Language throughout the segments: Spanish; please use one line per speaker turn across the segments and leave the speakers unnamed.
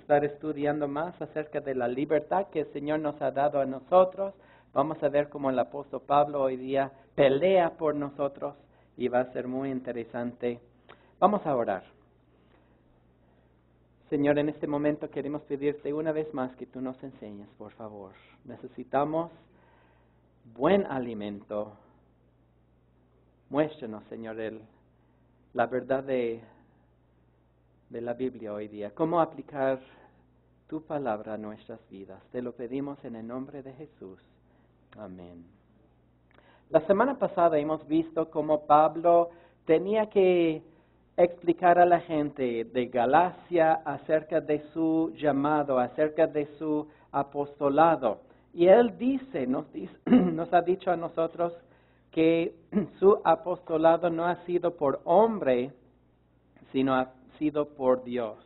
estar estudiando más acerca de la libertad que el Señor nos ha dado a nosotros. Vamos a ver cómo el apóstol Pablo hoy día pelea por nosotros y va a ser muy interesante. Vamos a orar. Señor, en este momento queremos pedirte una vez más que tú nos enseñes, por favor. Necesitamos buen alimento. Muéstranos, Señor, la verdad de la Biblia hoy día. Cómo aplicar tu palabra a nuestras vidas. Te lo pedimos en el nombre de Jesús. Amén. La semana pasada hemos visto cómo Pablo tenía que explicar a la gente de Galacia acerca de su llamado, acerca de su apostolado. Y él nos ha dicho a nosotros que su apostolado no ha sido por hombre, sino ha sido por Dios.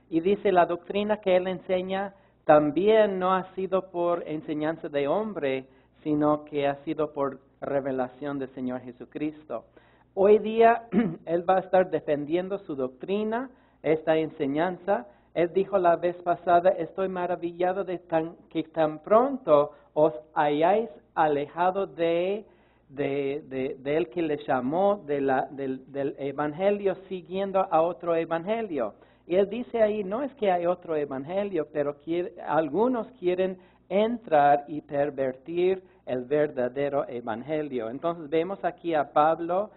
Y dice, la doctrina que él enseña también no ha sido por enseñanza de hombre, sino que ha sido por revelación del Señor Jesucristo. Hoy día él va a estar defendiendo su doctrina, esta enseñanza. Él dijo la vez pasada, estoy maravillado de que tan pronto os hayáis alejado de él que les llamó del evangelio siguiendo a otro evangelio. Y él dice ahí, no es que hay otro evangelio, pero algunos quieren entrar y pervertir el verdadero evangelio. Entonces vemos aquí a Pablo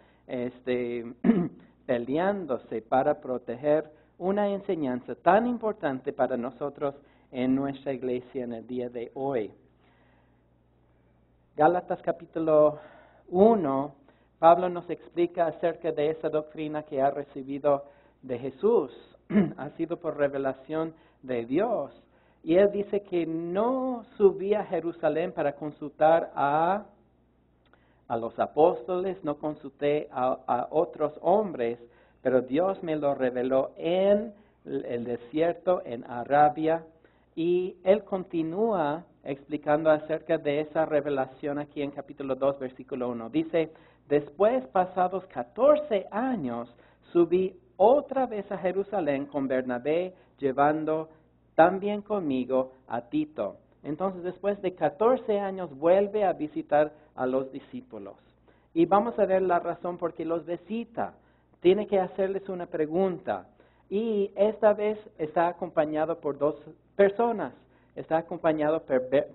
peleándose para proteger una enseñanza tan importante para nosotros en nuestra iglesia en el día de hoy. Gálatas capítulo 1, Pablo nos explica acerca de esa doctrina que ha recibido de Jesús. Ha sido por revelación de Dios. Y él dice que no subía a Jerusalén para consultar a los apóstoles, no consulté a otros hombres, pero Dios me lo reveló en el desierto, en Arabia. Y él continúa explicando acerca de esa revelación aquí en capítulo 2, versículo 1. Dice, después, pasados 14 años, subí otra vez a Jerusalén con Bernabé, llevando también conmigo a Tito. Entonces, después de 14 años, vuelve a visitar a los discípulos. Y vamos a ver la razón por qué los visita. Tiene que hacerles una pregunta. Y esta vez está acompañado por dos personas. Está acompañado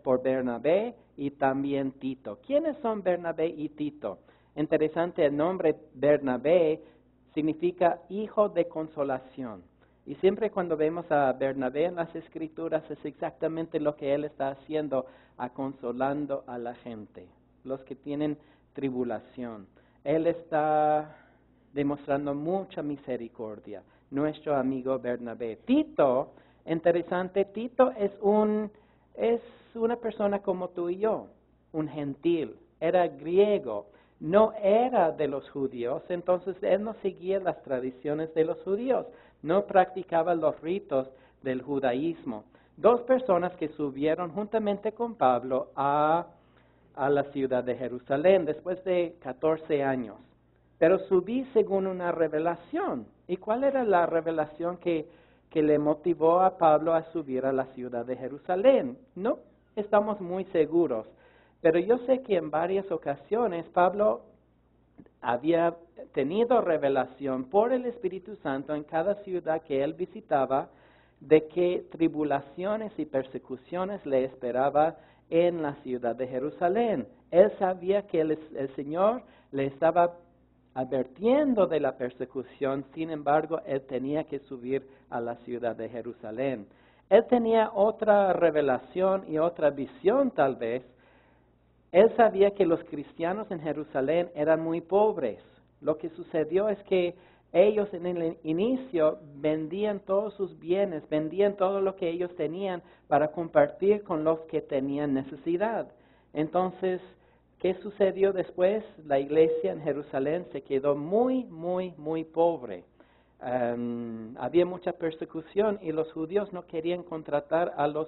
por Bernabé y también Tito. ¿Quiénes son Bernabé y Tito? Interesante, el nombre Bernabé significa hijo de consolación. Y siempre cuando vemos a Bernabé en las Escrituras es exactamente lo que él está haciendo, consolando a la gente, los que tienen tribulación. Él está demostrando mucha misericordia, nuestro amigo Bernabé. Tito, interesante, Tito es una persona como tú y yo, un gentil, era griego. No era de los judíos, entonces él no seguía las tradiciones de los judíos, no practicaba los ritos del judaísmo. Dos personas que subieron juntamente con Pablo a la ciudad de Jerusalén después de 14 años. Pero subí según una revelación. ¿Y cuál era la revelación que le motivó a Pablo a subir a la ciudad de Jerusalén? No estamos muy seguros. Pero yo sé que en varias ocasiones Pablo había tenido revelación por el Espíritu Santo en cada ciudad que él visitaba de que tribulaciones y persecuciones le esperaba en la ciudad de Jerusalén. Él sabía que el Señor le estaba advirtiendo de la persecución, sin embargo, él tenía que subir a la ciudad de Jerusalén. Él tenía otra revelación y otra visión tal vez. Él sabía que los cristianos en Jerusalén eran muy pobres. Lo que sucedió es que ellos en el inicio vendían todos sus bienes, vendían todo lo que ellos tenían para compartir con los que tenían necesidad. Entonces, ¿qué sucedió después? La iglesia en Jerusalén se quedó muy, muy, muy pobre. Había mucha persecución y los judíos no querían contratar a los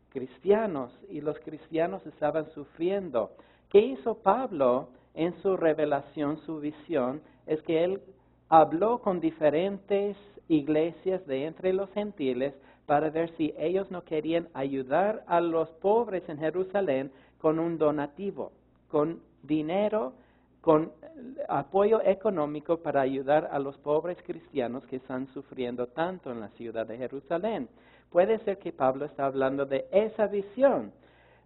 cristianos y los cristianos estaban sufriendo. ¿Qué hizo Pablo en su revelación, su visión? Es que él habló con diferentes iglesias de entre los gentiles para ver si ellos no querían ayudar a los pobres en Jerusalén con un donativo, con dinero, con apoyo económico para ayudar a los pobres cristianos que están sufriendo tanto en la ciudad de Jerusalén. Puede ser que Pablo está hablando de esa visión.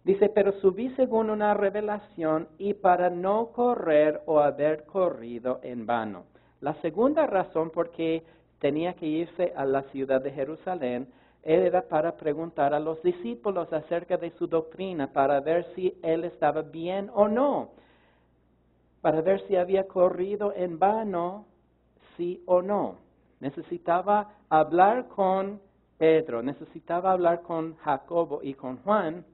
Dice, pero subí según una revelación y para no correr o haber corrido en vano. La segunda razón por qué tenía que irse a la ciudad de Jerusalén era para preguntar a los discípulos acerca de su doctrina, para ver si él estaba bien o no, para ver si había corrido en vano, sí o no. Necesitaba hablar con Pedro, necesitaba hablar con Jacobo y con Juan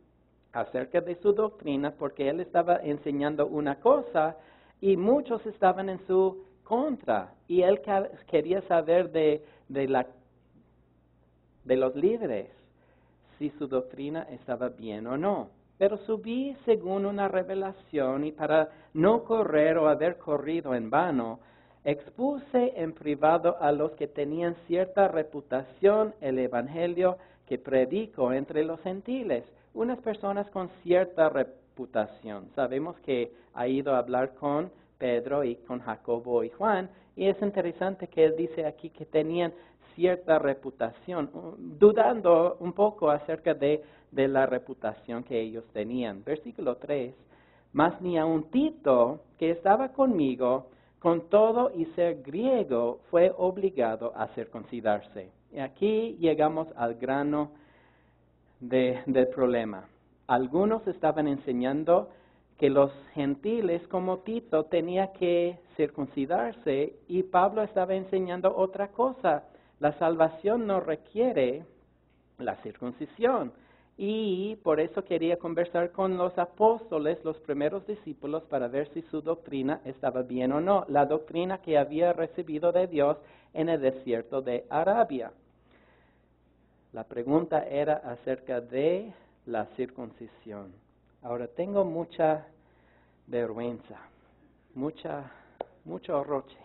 acerca de su doctrina, porque él estaba enseñando una cosa y muchos estaban en su contra. Y él quería saber de los líderes si su doctrina estaba bien o no. Pero subí según una revelación y para no correr o haber corrido en vano, expuse en privado a los que tenían cierta reputación el evangelio que predico entre los gentiles. Unas personas con cierta reputación. Sabemos que ha ido a hablar con Pedro y con Jacobo y Juan, y es interesante que él dice aquí que tenían cierta reputación, dudando un poco acerca de la reputación que ellos tenían. Versículo 3, mas ni aun Tito, que estaba conmigo, con todo y ser griego, fue obligado a circuncidarse. Y aquí llegamos al grano del problema. Algunos estaban enseñando que los gentiles como Tito tenía que circuncidarse y Pablo estaba enseñando otra cosa. La salvación no requiere la circuncisión. Y por eso quería conversar con los apóstoles, los primeros discípulos, para ver si su doctrina estaba bien o no. La doctrina que había recibido de Dios en el desierto de Arabia. La pregunta era acerca de la circuncisión. Ahora tengo mucha vergüenza, mucho roche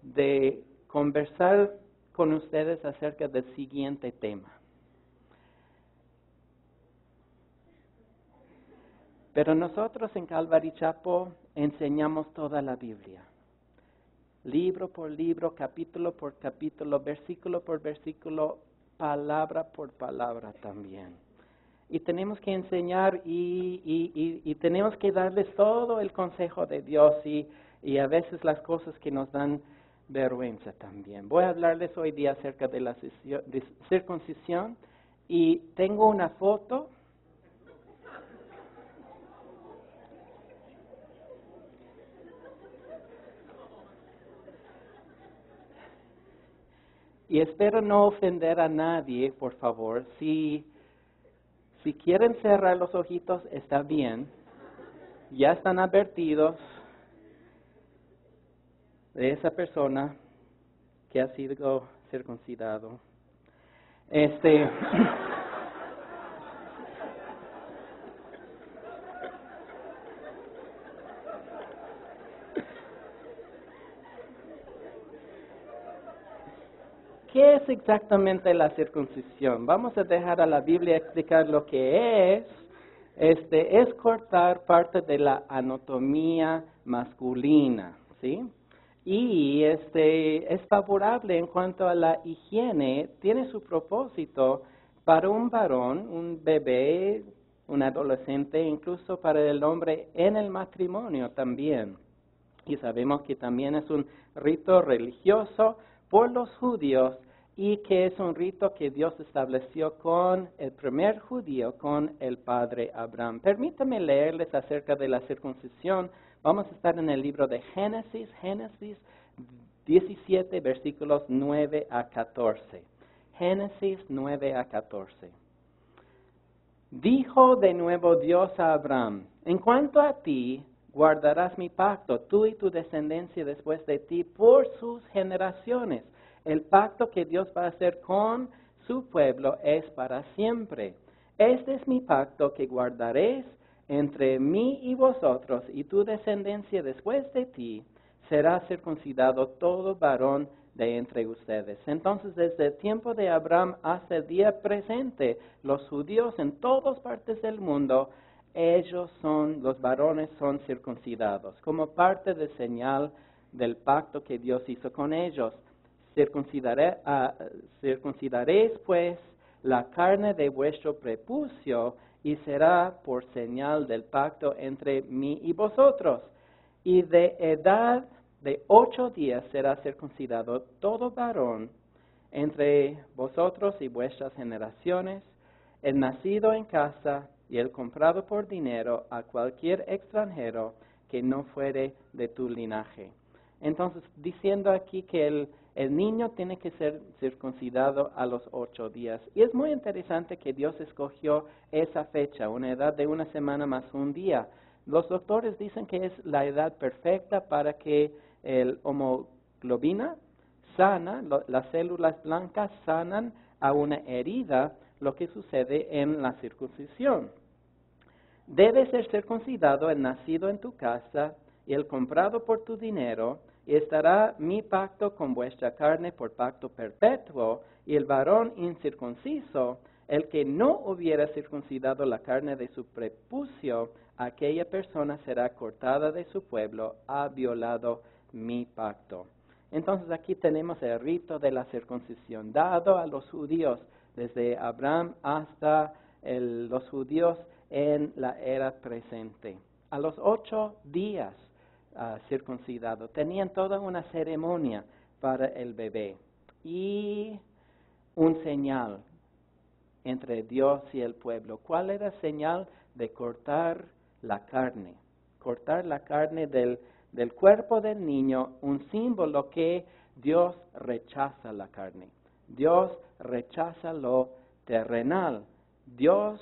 de conversar con ustedes acerca del siguiente tema. Pero nosotros en Calvary Chapel enseñamos toda la Biblia. Libro por libro, capítulo por capítulo, versículo por versículo, palabra por palabra también. Y tenemos que enseñar y tenemos que darles todo el consejo de Dios y a veces las cosas que nos dan vergüenza también. Voy a hablarles hoy día acerca de la circuncisión y tengo una foto. Y espero no ofender a nadie, por favor. Si quieren cerrar los ojitos, está bien. Ya están advertidos de esa persona que ha sido circuncidado. ¿Qué es exactamente la circuncisión? Vamos a dejar a la Biblia explicar lo que es. Es cortar parte de la anatomía masculina, ¿sí? Y es favorable en cuanto a la higiene, tiene su propósito para un varón, un bebé, un adolescente, incluso para el hombre en el matrimonio también. Y sabemos que también es un rito religioso por los judíos y que es un rito que Dios estableció con el primer judío, con el padre Abraham. Permítanme leerles acerca de la circuncisión. Vamos a estar en el libro de Génesis 17, versículos 9 a 14. Génesis 9 a 14. Dijo de nuevo Dios a Abraham, en cuanto a ti, guardarás mi pacto, tú y tu descendencia después de ti, por sus generaciones. El pacto que Dios va a hacer con su pueblo es para siempre. Este es mi pacto que guardaréis entre mí y vosotros, y tu descendencia después de ti será circuncidado todo varón de entre ustedes. Entonces, desde el tiempo de Abraham hasta el día presente, los judíos en todas partes del mundo, los varones son circuncidados, como parte de señal del pacto que Dios hizo con ellos. Circuncidaréis pues la carne de vuestro prepucio y será por señal del pacto entre mí y vosotros. Y de edad de 8 días será circuncidado todo varón entre vosotros y vuestras generaciones, el nacido en casa y el comprado por dinero a cualquier extranjero que no fuere de tu linaje. Entonces, diciendo aquí que el niño tiene que ser circuncidado a los 8 días. Y es muy interesante que Dios escogió esa fecha, una edad de 1 semana más un día. Los doctores dicen que es la edad perfecta para que el hemoglobina sana, las células blancas sanan a una herida, lo que sucede en la circuncisión. Debe ser circuncidado el nacido en tu casa y el comprado por tu dinero, y estará mi pacto con vuestra carne por pacto perpetuo, y el varón incircunciso, el que no hubiera circuncidado la carne de su prepucio, aquella persona será cortada de su pueblo, ha violado mi pacto. Entonces aquí tenemos el rito de la circuncisión dado a los judíos, desde Abraham hasta los judíos en la era presente. A los 8 días circuncidado, tenían toda una ceremonia para el bebé y un señal entre Dios y el pueblo. ¿Cuál era el señal? De cortar la carne. Cortar la carne del cuerpo del niño, un símbolo que Dios rechaza la carne. Dios rechaza lo terrenal. Dios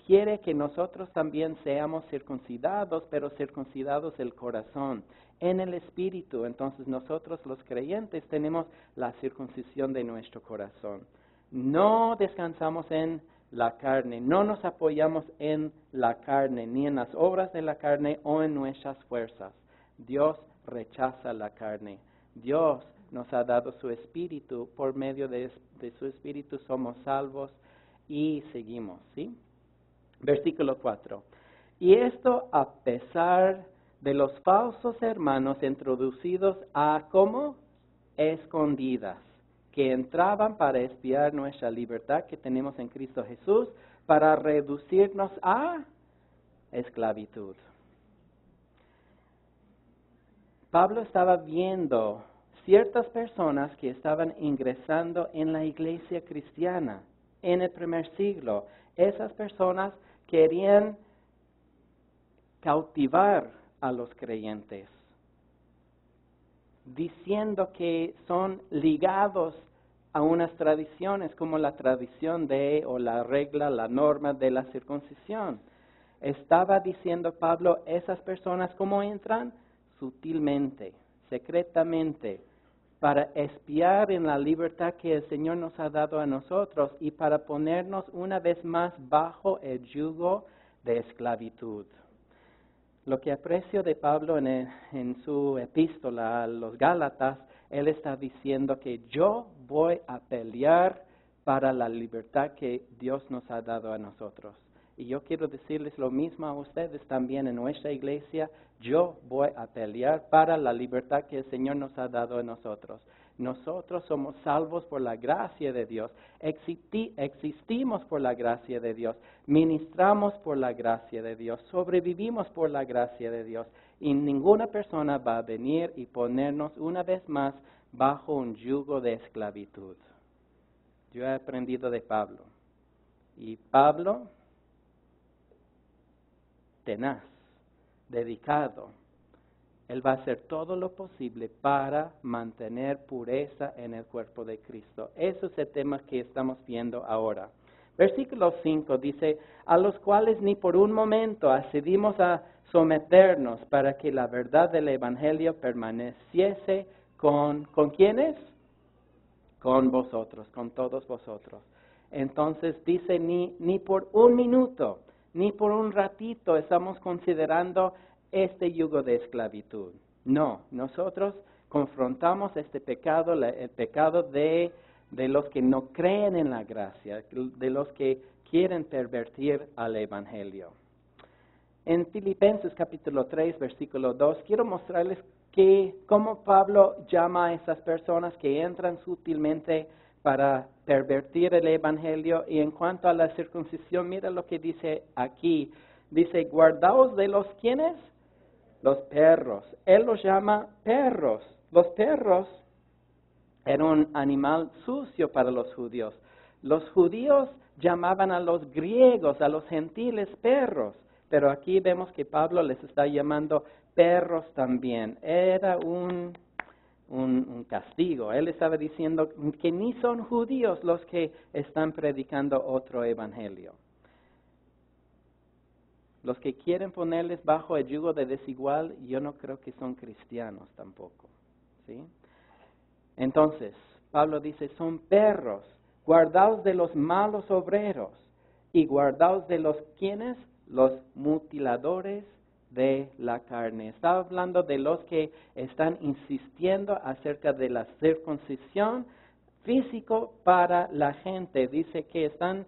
quiere que nosotros también seamos circuncidados, pero circuncidados el corazón, en el espíritu. Entonces nosotros los creyentes tenemos la circuncisión de nuestro corazón. No descansamos en la carne, no nos apoyamos en la carne, ni en las obras de la carne o en nuestras fuerzas. Dios rechaza la carne. Dios nos ha dado su espíritu, por medio de su espíritu somos salvos y seguimos, ¿sí? Versículo 4. Y esto a pesar de los falsos hermanos introducidos a ¿cómo? Escondidas, que entraban para espiar nuestra libertad que tenemos en Cristo Jesús, para reducirnos a esclavitud. Pablo estaba viendo ciertas personas que estaban ingresando en la iglesia cristiana en el primer siglo. Esas personas querían cautivar a los creyentes, diciendo que son ligados a unas tradiciones como la tradición o la regla, la norma de la circuncisión. Estaba diciendo Pablo, esas personas ¿cómo entran? Sutilmente, secretamente, para espiar en la libertad que el Señor nos ha dado a nosotros y para ponernos una vez más bajo el yugo de esclavitud. Lo que aprecio de Pablo en su epístola a los Gálatas, él está diciendo que yo voy a pelear para la libertad que Dios nos ha dado a nosotros. Y yo quiero decirles lo mismo a ustedes también en nuestra iglesia. Yo voy a pelear para la libertad que el Señor nos ha dado a nosotros. Nosotros somos salvos por la gracia de Dios. Existimos por la gracia de Dios. Ministramos por la gracia de Dios. Sobrevivimos por la gracia de Dios. Y ninguna persona va a venir y ponernos una vez más bajo un yugo de esclavitud. Yo he aprendido de Pablo. Y Pablo, tenaz, dedicado, él va a hacer todo lo posible para mantener pureza en el cuerpo de Cristo. Eso es el tema que estamos viendo ahora. Versículo 5 dice, a los cuales ni por un momento accedimos a someternos para que la verdad del Evangelio permaneciese ¿con quiénes? Con vosotros, con todos vosotros. Entonces dice, ni por un minuto, ni por un ratito estamos considerando este yugo de esclavitud. No, nosotros confrontamos este pecado, el pecado de los que no creen en la gracia, de los que quieren pervertir al Evangelio. En Filipenses capítulo 3, versículo 2, quiero mostrarles cómo Pablo llama a esas personas que entran sutilmente para pervertir el Evangelio. Y en cuanto a la circuncisión, mira lo que dice aquí. Dice, guardaos de los ¿quiénes? Los perros. Él los llama perros. Los perros eran un animal sucio para los judíos. Los judíos llamaban a los griegos, a los gentiles, perros. Pero aquí vemos que Pablo les está llamando perros también. Era un castigo. Él estaba diciendo que ni son judíos los que están predicando otro evangelio. Los que quieren ponerles bajo el yugo de desigual, yo no creo que son cristianos tampoco. ¿Sí? Entonces, Pablo dice, son perros, guardaos de los malos obreros y guardaos de los ¿quiénes? Los mutiladores de la carne. Está hablando de los que están insistiendo acerca de la circuncisión físico para la gente. Dice que están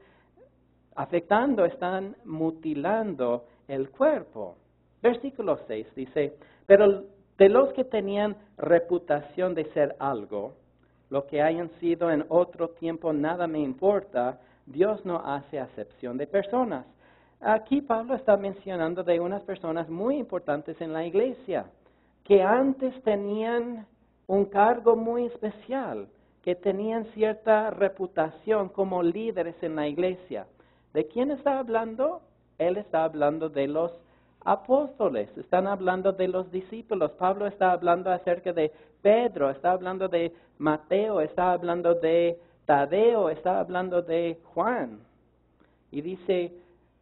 afectando, están mutilando el cuerpo. Versículo 6 dice, pero de los que tenían reputación de ser algo, lo que hayan sido en otro tiempo nada me importa, Dios no hace acepción de personas. Aquí Pablo está mencionando de unas personas muy importantes en la iglesia, que antes tenían un cargo muy especial, que tenían cierta reputación como líderes en la iglesia. ¿De quién está hablando? Él está hablando de los apóstoles, están hablando de los discípulos. Pablo está hablando acerca de Pedro, está hablando de Mateo, está hablando de Tadeo, está hablando de Juan. Y dice,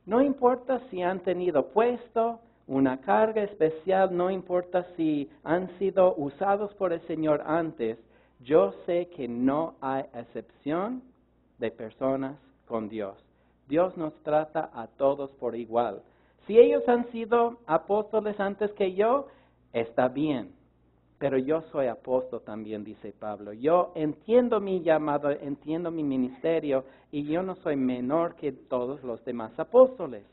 no importa si han tenido puesto una carga especial, no importa si han sido usados por el Señor antes, yo sé que no hay excepción de personas con Dios. Dios nos trata a todos por igual. Si ellos han sido apóstoles antes que yo, está bien. Pero yo soy apóstol también, dice Pablo. Yo entiendo mi llamado, entiendo mi ministerio y yo no soy menor que todos los demás apóstoles.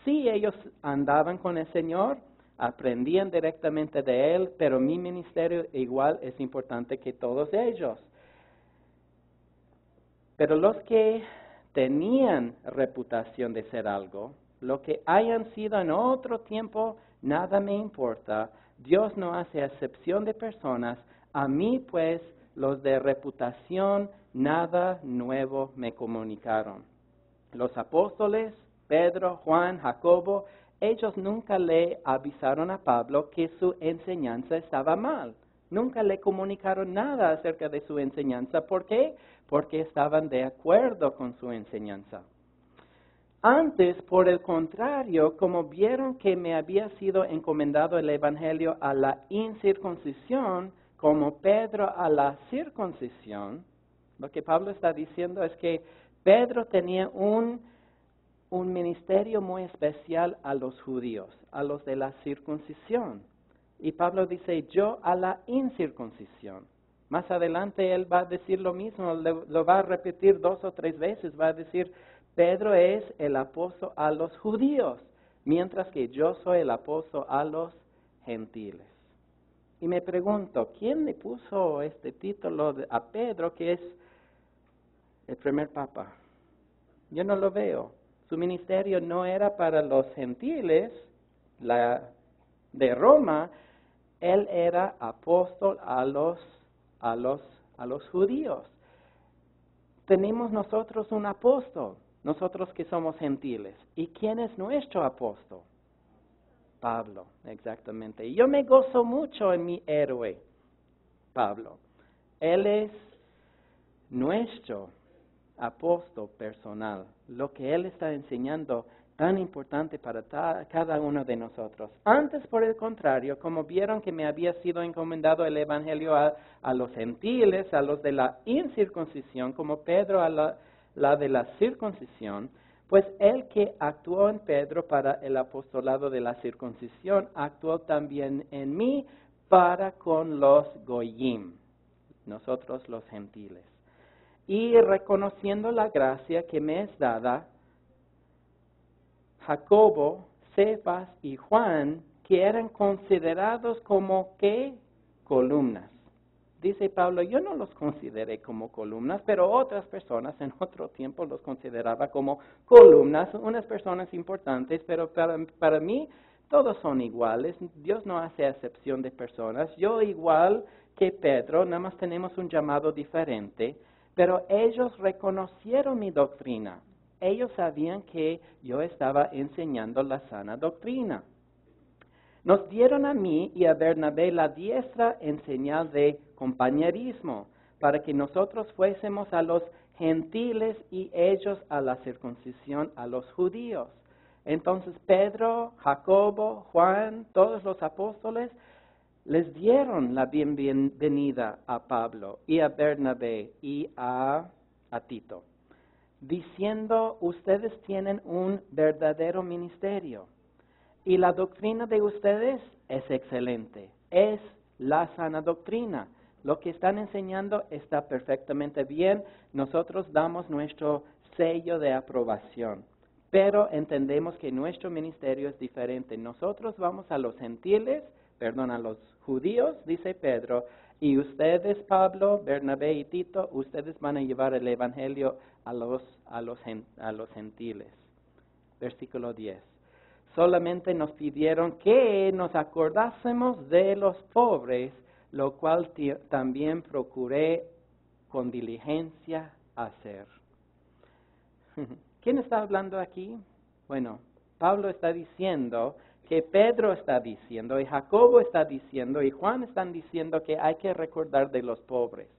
Sí, ellos andaban con el Señor, aprendían directamente de Él, pero mi ministerio igual es importante que todos ellos. Pero los que tenían reputación de ser algo, lo que hayan sido en otro tiempo, nada me importa. Dios no hace excepción de personas. A mí, pues, los de reputación, nada nuevo me comunicaron. Los apóstoles, Pedro, Juan, Jacobo, ellos nunca le avisaron a Pablo que su enseñanza estaba mal. Nunca le comunicaron nada acerca de su enseñanza. ¿Por qué? Porque estaban de acuerdo con su enseñanza. Antes, por el contrario, como vieron que me había sido encomendado el Evangelio a la incircuncisión, como Pedro a la circuncisión, lo que Pablo está diciendo es que Pedro tenía un ministerio muy especial a los judíos, a los de la circuncisión. Y Pablo dice, yo a la incircuncisión. Más adelante él va a decir lo mismo, lo va a repetir 2 o 3 veces, va a decir, Pedro es el apóstol a los judíos, mientras que yo soy el apóstol a los gentiles. Y me pregunto, ¿quién le puso este título a Pedro, que es el primer papa? Yo no lo veo. Su ministerio no era para los gentiles de Roma, él era apóstol a los judíos. Tenemos nosotros un apóstol, nosotros que somos gentiles. ¿Y quién es nuestro apóstol? Pablo, exactamente. Y yo me gozo mucho en mi héroe, Pablo. Él es nuestro apóstol personal. Lo que él está enseñando, tan importante para cada uno de nosotros. Antes, por el contrario, como vieron que me había sido encomendado el Evangelio a los gentiles, a los de la incircuncisión, como Pedro a la de la circuncisión, pues el que actuó en Pedro para el apostolado de la circuncisión, actuó también en mí para con los goyim, nosotros los gentiles. Y reconociendo la gracia que me es dada, Jacobo, Cefas y Juan, que eran considerados como ¿qué? Columnas. Dice Pablo, yo no los consideré como columnas, pero otras personas en otro tiempo los consideraba como columnas, unas personas importantes, pero para mí todos son iguales. Dios no hace excepción de personas. Yo igual que Pedro, nada más tenemos un llamado diferente, pero ellos reconocieron mi doctrina. Ellos sabían que yo estaba enseñando la sana doctrina. Nos dieron a mí y a Bernabé la diestra en señal de compañerismo, para que nosotros fuésemos a los gentiles y ellos a la circuncisión a los judíos. Entonces Pedro, Jacobo, Juan, todos los apóstoles, les dieron la bienvenida a Pablo y a Bernabé y a Tito, diciendo, ustedes tienen un verdadero ministerio. Y la doctrina de ustedes es excelente, es la sana doctrina. Lo que están enseñando está perfectamente bien. Nosotros damos nuestro sello de aprobación, pero entendemos que nuestro ministerio es diferente. Nosotros vamos a los gentiles, a los judíos, dice Pedro, y ustedes, Pablo, Bernabé y Tito, ustedes van a llevar el evangelio a los gentiles. Versículo 10. Solamente nos pidieron que nos acordásemos de los pobres, lo cual también procuré con diligencia hacer. ¿Quién está hablando aquí? Bueno, Pablo está diciendo que Pedro está diciendo, y Jacobo está diciendo, y Juan están diciendo que hay que recordar de los pobres.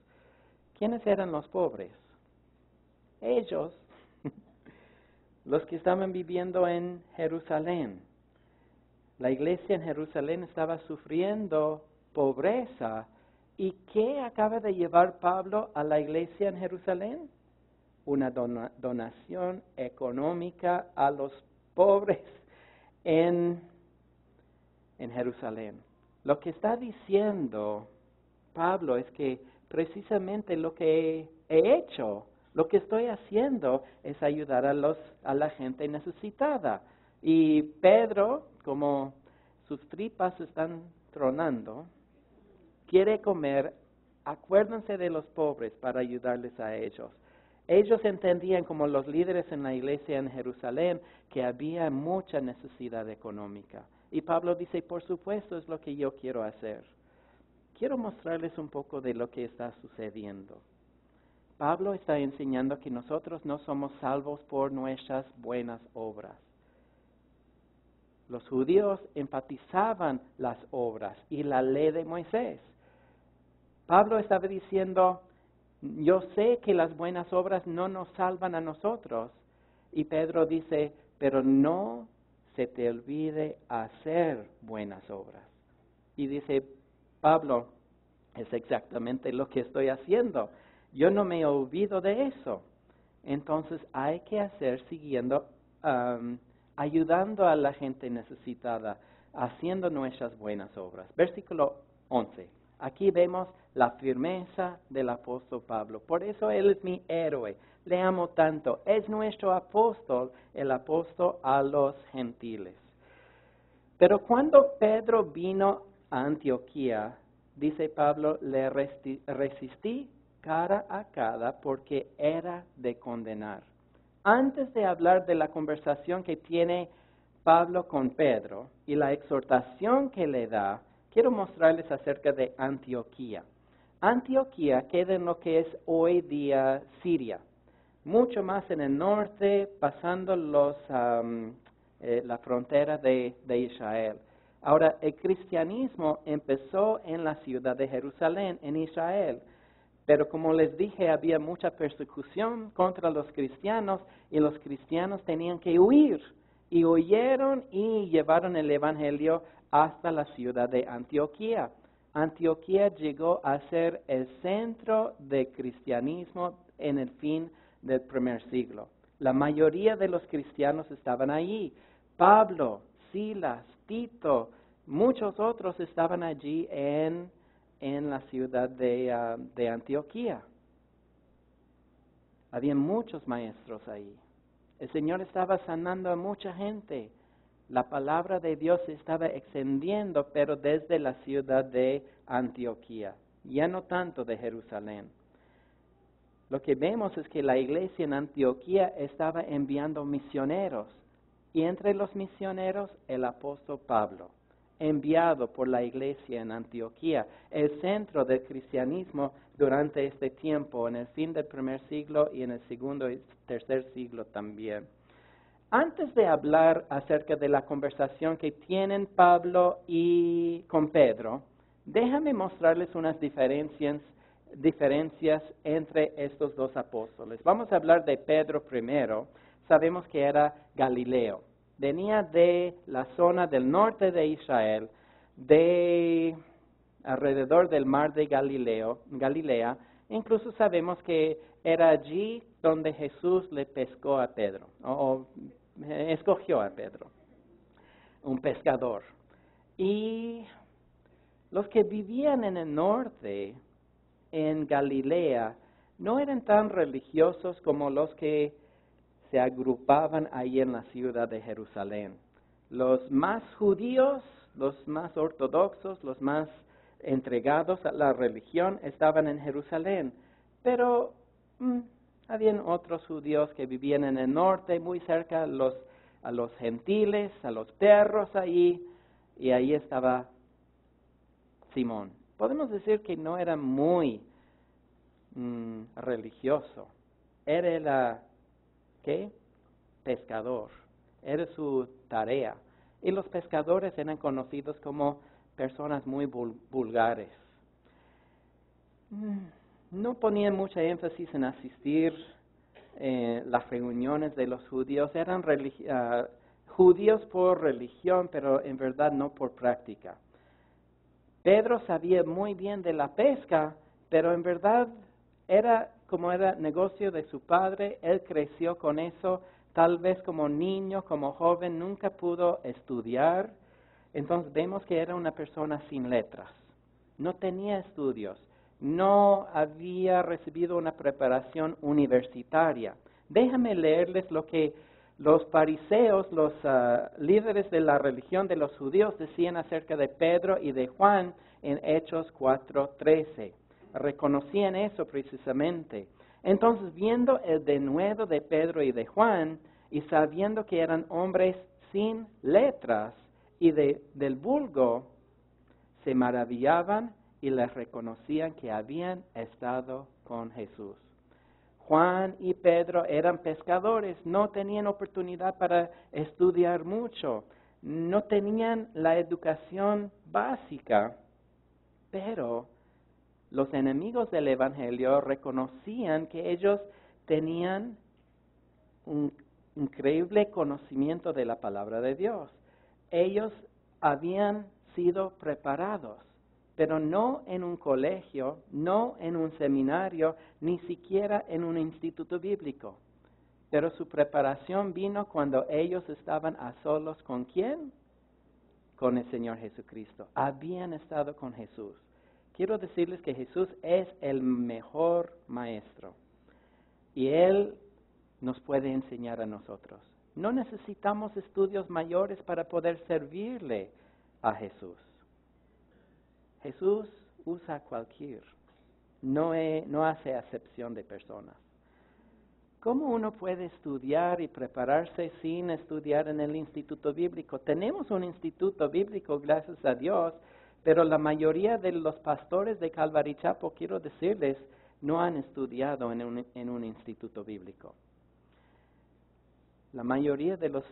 ¿Quiénes eran los pobres? Ellos. Los que estaban viviendo en Jerusalén. La iglesia en Jerusalén estaba sufriendo pobreza. ¿Y qué acaba de llevar Pablo a la iglesia en Jerusalén? Una donación económica a los pobres en Jerusalén. Lo que está diciendo Pablo es que precisamente lo que he hecho, lo que estoy haciendo es ayudar a la gente necesitada. Y Pedro, como sus tripas están tronando, quiere comer, acuérdense de los pobres para ayudarles a ellos. Ellos entendían como los líderes en la iglesia en Jerusalén que había mucha necesidad económica. Y Pablo dice, por supuesto es lo que yo quiero hacer. Quiero mostrarles un poco de lo que está sucediendo. Pablo está enseñando que nosotros no somos salvos por nuestras buenas obras. Los judíos enfatizaban las obras y la ley de Moisés. Pablo estaba diciendo, yo sé que las buenas obras no nos salvan a nosotros. Y Pedro dice, pero no se te olvide hacer buenas obras. Y dice Pablo, es exactamente lo que estoy haciendo. Yo no me olvido de eso. Entonces hay que hacer siguiendo, ayudando a la gente necesitada, haciendo nuestras buenas obras. Versículo 11. Aquí vemos la firmeza del apóstol Pablo. Por eso él es mi héroe. Le amo tanto. Es nuestro apóstol, el apóstol a los gentiles. Pero cuando Pedro vino a Antioquía, dice Pablo, le resistí cara a cara porque era de condenar. Antes de hablar de la conversación que tiene Pablo con Pedro y la exhortación que le da, quiero mostrarles acerca de Antioquía. Antioquía queda en lo que es hoy día Siria, mucho más en el norte, pasando la frontera de Israel. Ahora, el cristianismo empezó en la ciudad de Jerusalén, en Israel. Pero como les dije, había mucha persecución contra los cristianos y los cristianos tenían que huir. Y huyeron y llevaron el evangelio hasta la ciudad de Antioquía. Antioquía llegó a ser el centro de cristianismo en el fin del primer siglo. La mayoría de los cristianos estaban allí. Pablo, Silas, Tito, Muchos otros estaban allí en la ciudad de Antioquía. Había muchos maestros ahí. El Señor estaba sanando a mucha gente. La palabra de Dios se estaba extendiendo, pero desde la ciudad de Antioquía, ya no tanto de Jerusalén. Lo que vemos es que la iglesia en Antioquía estaba enviando misioneros, y entre los misioneros el apóstol Pablo, enviado por la iglesia en Antioquía, el centro del cristianismo durante este tiempo, en el fin del primer siglo y en el segundo y tercer siglo también. Antes de hablar acerca de la conversación que tienen Pablo y con Pedro, déjame mostrarles unas diferencias entre estos dos apóstoles. Vamos a hablar de Pedro primero. Sabemos que era Galileo. Venía de la zona del norte de Israel, de alrededor del mar de Galilea. Incluso sabemos que era allí donde Jesús le pescó a Pedro, o escogió a Pedro, un pescador. Y los que vivían en el norte, en Galilea, no eran tan religiosos como los que se agrupaban ahí en la ciudad de Jerusalén. Los más judíos, los más ortodoxos, los más entregados a la religión estaban en Jerusalén, pero habían otros judíos que vivían en el norte, muy cerca a los gentiles, a los perros ahí, y ahí estaba Simón. Podemos decir que no era muy religioso. Era ¿qué? Pescador. Era su tarea. Y los pescadores eran conocidos como personas muy vulgares. No ponían mucha énfasis en asistir las reuniones de los judíos. Eran judíos por religión, pero en verdad no por práctica. Pedro sabía muy bien de la pesca, pero en verdad como era negocio de su padre, él creció con eso, tal vez como niño, como joven, nunca pudo estudiar. Entonces vemos que era una persona sin letras, no tenía estudios, no había recibido una preparación universitaria. Déjame leerles lo que los fariseos, los líderes de la religión de los judíos decían acerca de Pedro y de Juan en Hechos 4:13. Reconocían eso precisamente. Entonces, viendo el denuedo de Pedro y de Juan, y sabiendo que eran hombres sin letras y del vulgo, se maravillaban y les reconocían que habían estado con Jesús. Juan y Pedro eran pescadores, no tenían oportunidad para estudiar mucho, no tenían la educación básica, pero los enemigos del Evangelio reconocían que ellos tenían un increíble conocimiento de la palabra de Dios. Ellos habían sido preparados, pero no en un colegio, no en un seminario, ni siquiera en un instituto bíblico. Pero su preparación vino cuando ellos estaban a solos ¿con quién? Con el Señor Jesucristo. Habían estado con Jesús. Quiero decirles que Jesús es el mejor maestro y Él nos puede enseñar a nosotros. No necesitamos estudios mayores para poder servirle a Jesús. Jesús usa a cualquier, no hace acepción de personas. ¿Cómo uno puede estudiar y prepararse sin estudiar en el instituto bíblico? Tenemos un instituto bíblico, gracias a Dios, pero la mayoría de los pastores de Calvary Chapel, quiero decirles, no han estudiado en un instituto bíblico. La mayoría de los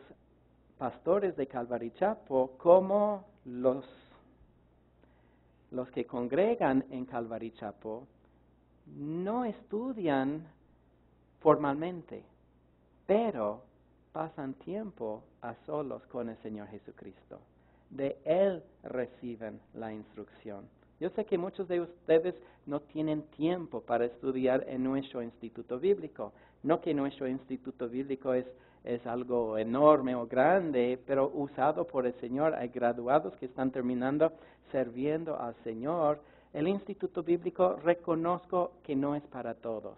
pastores de Calvary Chapel, como los que congregan en Calvary Chapel, no estudian formalmente, pero pasan tiempo a solos con el Señor Jesucristo. De Él reciben la instrucción. Yo sé que muchos de ustedes no tienen tiempo para estudiar en nuestro instituto bíblico. No que nuestro instituto bíblico es es algo enorme o grande, pero usado por el Señor. Hay graduados que están terminando sirviendo al Señor. El Instituto Bíblico reconozco que no es para todos,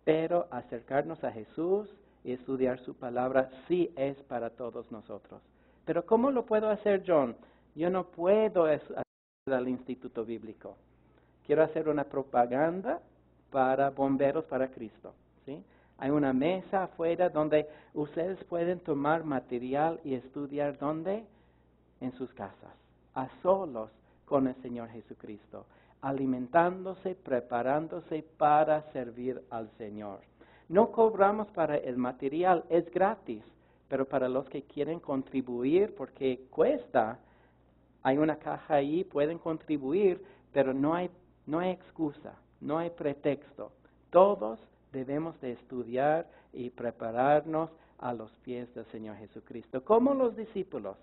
pero acercarnos a Jesús y estudiar su palabra sí es para todos nosotros. Pero ¿cómo lo puedo hacer, John? Yo no puedo hacer al Instituto Bíblico. Quiero hacer una propaganda para Bomberos para Cristo, ¿sí? Hay una mesa afuera donde ustedes pueden tomar material y estudiar, ¿dónde? En sus casas, a solos con el Señor Jesucristo, alimentándose, preparándose para servir al Señor. No cobramos para el material, es gratis, pero para los que quieren contribuir, porque cuesta, hay una caja ahí, pueden contribuir, pero no hay excusa, no hay pretexto. Todos debemos de estudiar y prepararnos a los pies del Señor Jesucristo. Como los discípulos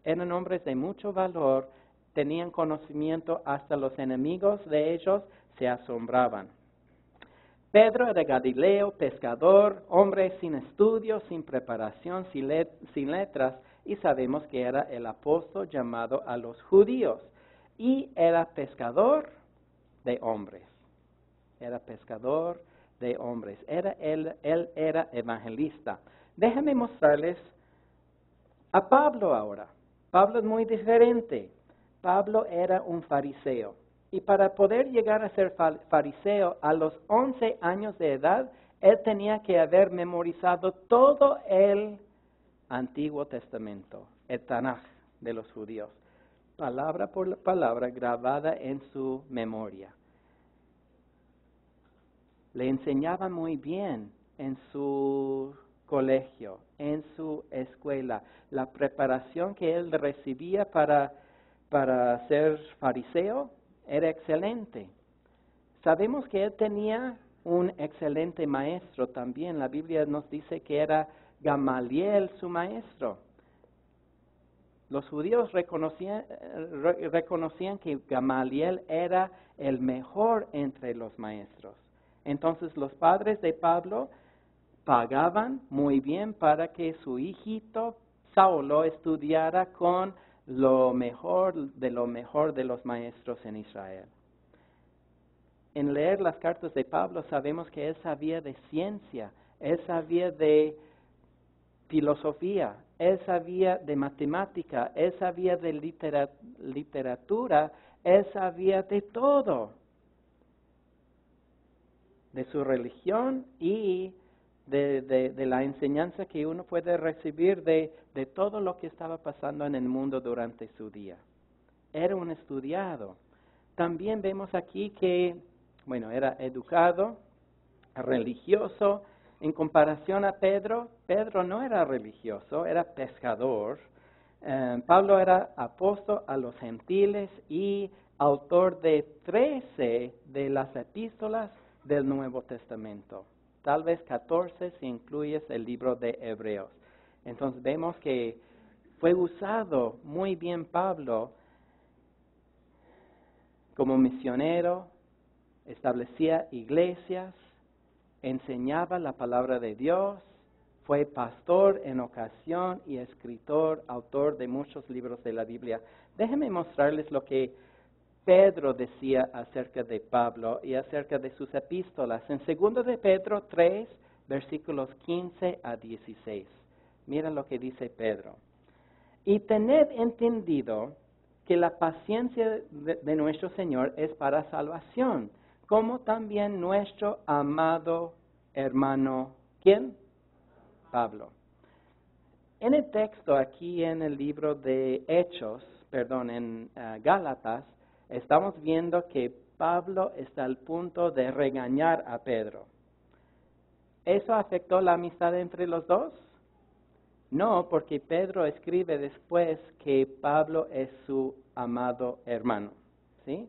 eran hombres de mucho valor, tenían conocimiento, hasta los enemigos de ellos se asombraban. Pedro era Galileo, pescador, hombre sin estudios, sin preparación, sin letras, y sabemos que era el apóstol llamado a los judíos. Y era pescador de hombres. Era pescador de hombres. Él era evangelista. Déjenme mostrarles a Pablo ahora. Pablo es muy diferente. Pablo era un fariseo. Y para poder llegar a ser fariseo, a los 11 años de edad, él tenía que haber memorizado todo el Antiguo Testamento, el Tanaj de los judíos, palabra por palabra grabada en su memoria. Le enseñaba muy bien en su colegio, en su escuela. La preparación que él recibía para ser fariseo era excelente. Sabemos que él tenía un excelente maestro también. La Biblia nos dice que era Gamaliel su maestro. Los judíos reconocían que Gamaliel era el mejor entre los maestros. Entonces los padres de Pablo pagaban muy bien para que su hijito Saulo estudiara con lo mejor de los maestros en Israel. En leer las cartas de Pablo sabemos que él sabía de ciencia, él sabía de filosofía, él sabía de matemática, él sabía de literatura, él sabía de todo, de su religión y de la enseñanza que uno puede recibir de todo lo que estaba pasando en el mundo durante su día. Era un estudiado. También vemos aquí que, era educado, religioso. En comparación a Pedro, Pedro no era religioso, era pescador. Pablo era apóstol a los gentiles y autor de 13 de las epístolas del Nuevo Testamento. Tal vez 14 si incluyes el libro de Hebreos. Entonces vemos que fue usado muy bien Pablo como misionero, establecía iglesias, enseñaba la palabra de Dios, fue pastor en ocasión y escritor, autor de muchos libros de la Biblia. Déjenme mostrarles lo que Pedro decía acerca de Pablo y acerca de sus epístolas. En 2 de Pedro 3, versículos 15 a 16. Mira lo que dice Pedro. Y tened entendido que la paciencia de nuestro Señor es para salvación, como también nuestro amado hermano, ¿quién? Pablo. En el texto aquí en el libro de en Gálatas, estamos viendo que Pablo está al punto de regañar a Pedro. ¿Eso afectó la amistad entre los dos? No, porque Pedro escribe después que Pablo es su amado hermano. ¿Sí?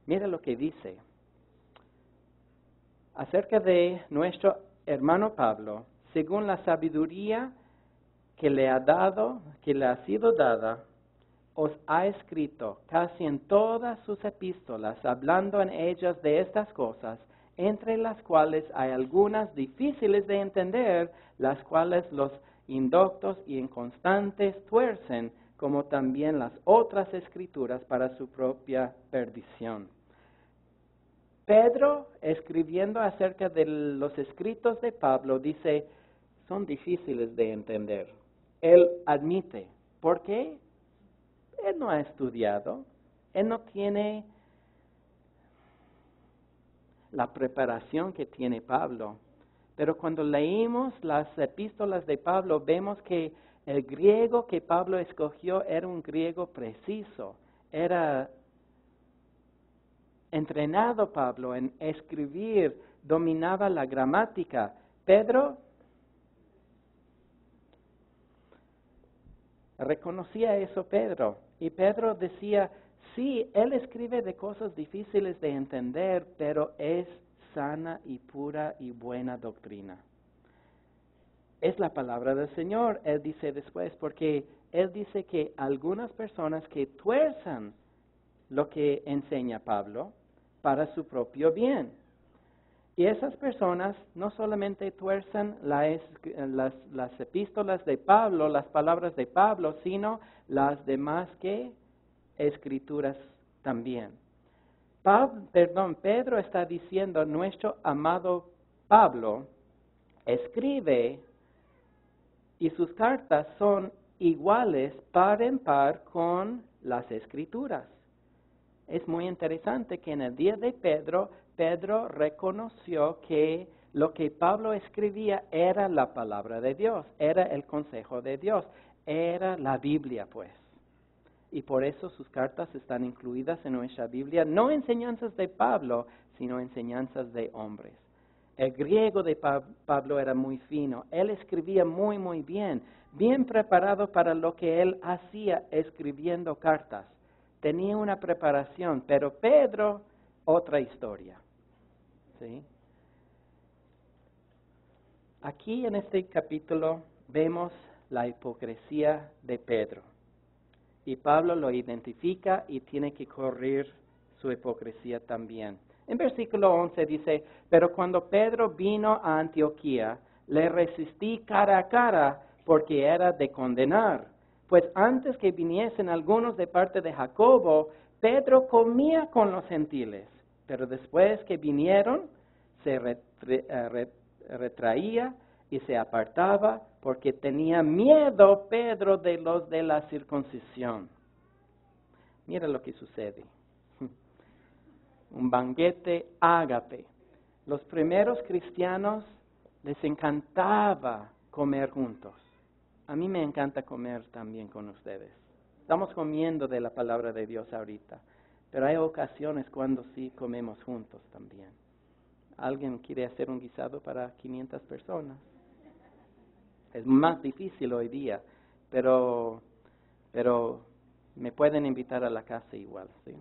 Mira lo que dice. Acerca de nuestro hermano Pablo, según la sabiduría que le ha sido dada, os ha escrito casi en todas sus epístolas, hablando en ellas de estas cosas, entre las cuales hay algunas difíciles de entender, las cuales los indoctos y inconstantes tuercen, como también las otras escrituras para su propia perdición. Pedro, escribiendo acerca de los escritos de Pablo, dice, son difíciles de entender. Él admite, ¿por qué? Él no ha estudiado, él no tiene la preparación que tiene Pablo. Pero cuando leímos las epístolas de Pablo, vemos que el griego que Pablo escogió era un griego preciso. Era entrenado Pablo en escribir, dominaba la gramática. Pedro reconocía eso, y Pedro decía, sí, él escribe de cosas difíciles de entender, pero es sana y pura y buena doctrina. Es la palabra del Señor, él dice después, porque él dice que algunas personas que tuerzan lo que enseña Pablo para su propio bien. Y esas personas no solamente tuerzan las epístolas de Pablo, las palabras de Pablo, sino las demás que escrituras también. Pedro está diciendo, nuestro amado Pablo escribe y sus cartas son iguales par en par con las escrituras. Es muy interesante que en el día de Pedro reconoció que lo que Pablo escribía era la palabra de Dios, era el consejo de Dios, era la Biblia, pues. Y por eso sus cartas están incluidas en nuestra Biblia, no enseñanzas de Pablo, sino enseñanzas de hombres. El griego de Pablo era muy fino, él escribía muy, muy bien preparado para lo que él hacía escribiendo cartas. Tenía una preparación, pero Pedro, otra historia. ¿Sí? Aquí en este capítulo vemos la hipocresía de Pedro. Y Pablo lo identifica y tiene que corregir su hipocresía también. En versículo 11 dice, pero cuando Pedro vino a Antioquía, le resistí cara a cara porque era de condenar. Pues antes que viniesen algunos de parte de Jacobo, Pedro comía con los gentiles. Pero después que vinieron, se retraía y se apartaba porque tenía miedo Pedro de los de la circuncisión. Mira lo que sucede. Un banquete ágape. Los primeros cristianos les encantaba comer juntos. A mí me encanta comer también con ustedes. Estamos comiendo de la palabra de Dios ahorita, pero hay ocasiones cuando sí comemos juntos también. ¿Alguien quiere hacer un guisado para 500 personas? Es más difícil hoy día, pero me pueden invitar a la casa igual, ¿sí?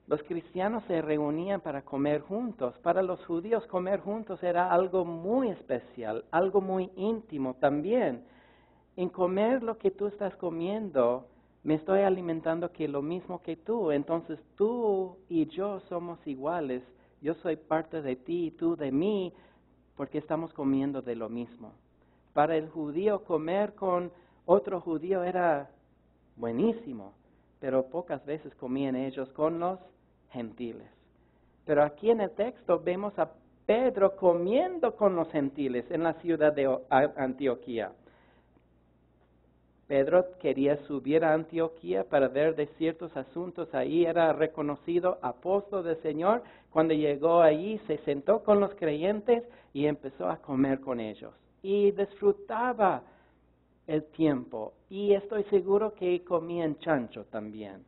Los cristianos se reunían para comer juntos. Para los judíos comer juntos era algo muy especial, algo muy íntimo también. En comer lo que tú estás comiendo, me estoy alimentando que lo mismo que tú. Entonces tú y yo somos iguales. Yo soy parte de ti y tú de mí, porque estamos comiendo de lo mismo. Para el judío comer con otro judío era buenísimo, pero pocas veces comían ellos con los gentiles. Pero aquí en el texto vemos a Pedro comiendo con los gentiles en la ciudad de Antioquía. Pedro quería subir a Antioquía para ver de ciertos asuntos. Ahí era reconocido apóstol del Señor. Cuando llegó allí, se sentó con los creyentes y empezó a comer con ellos. Y disfrutaba el tiempo. Y estoy seguro que comían chancho también.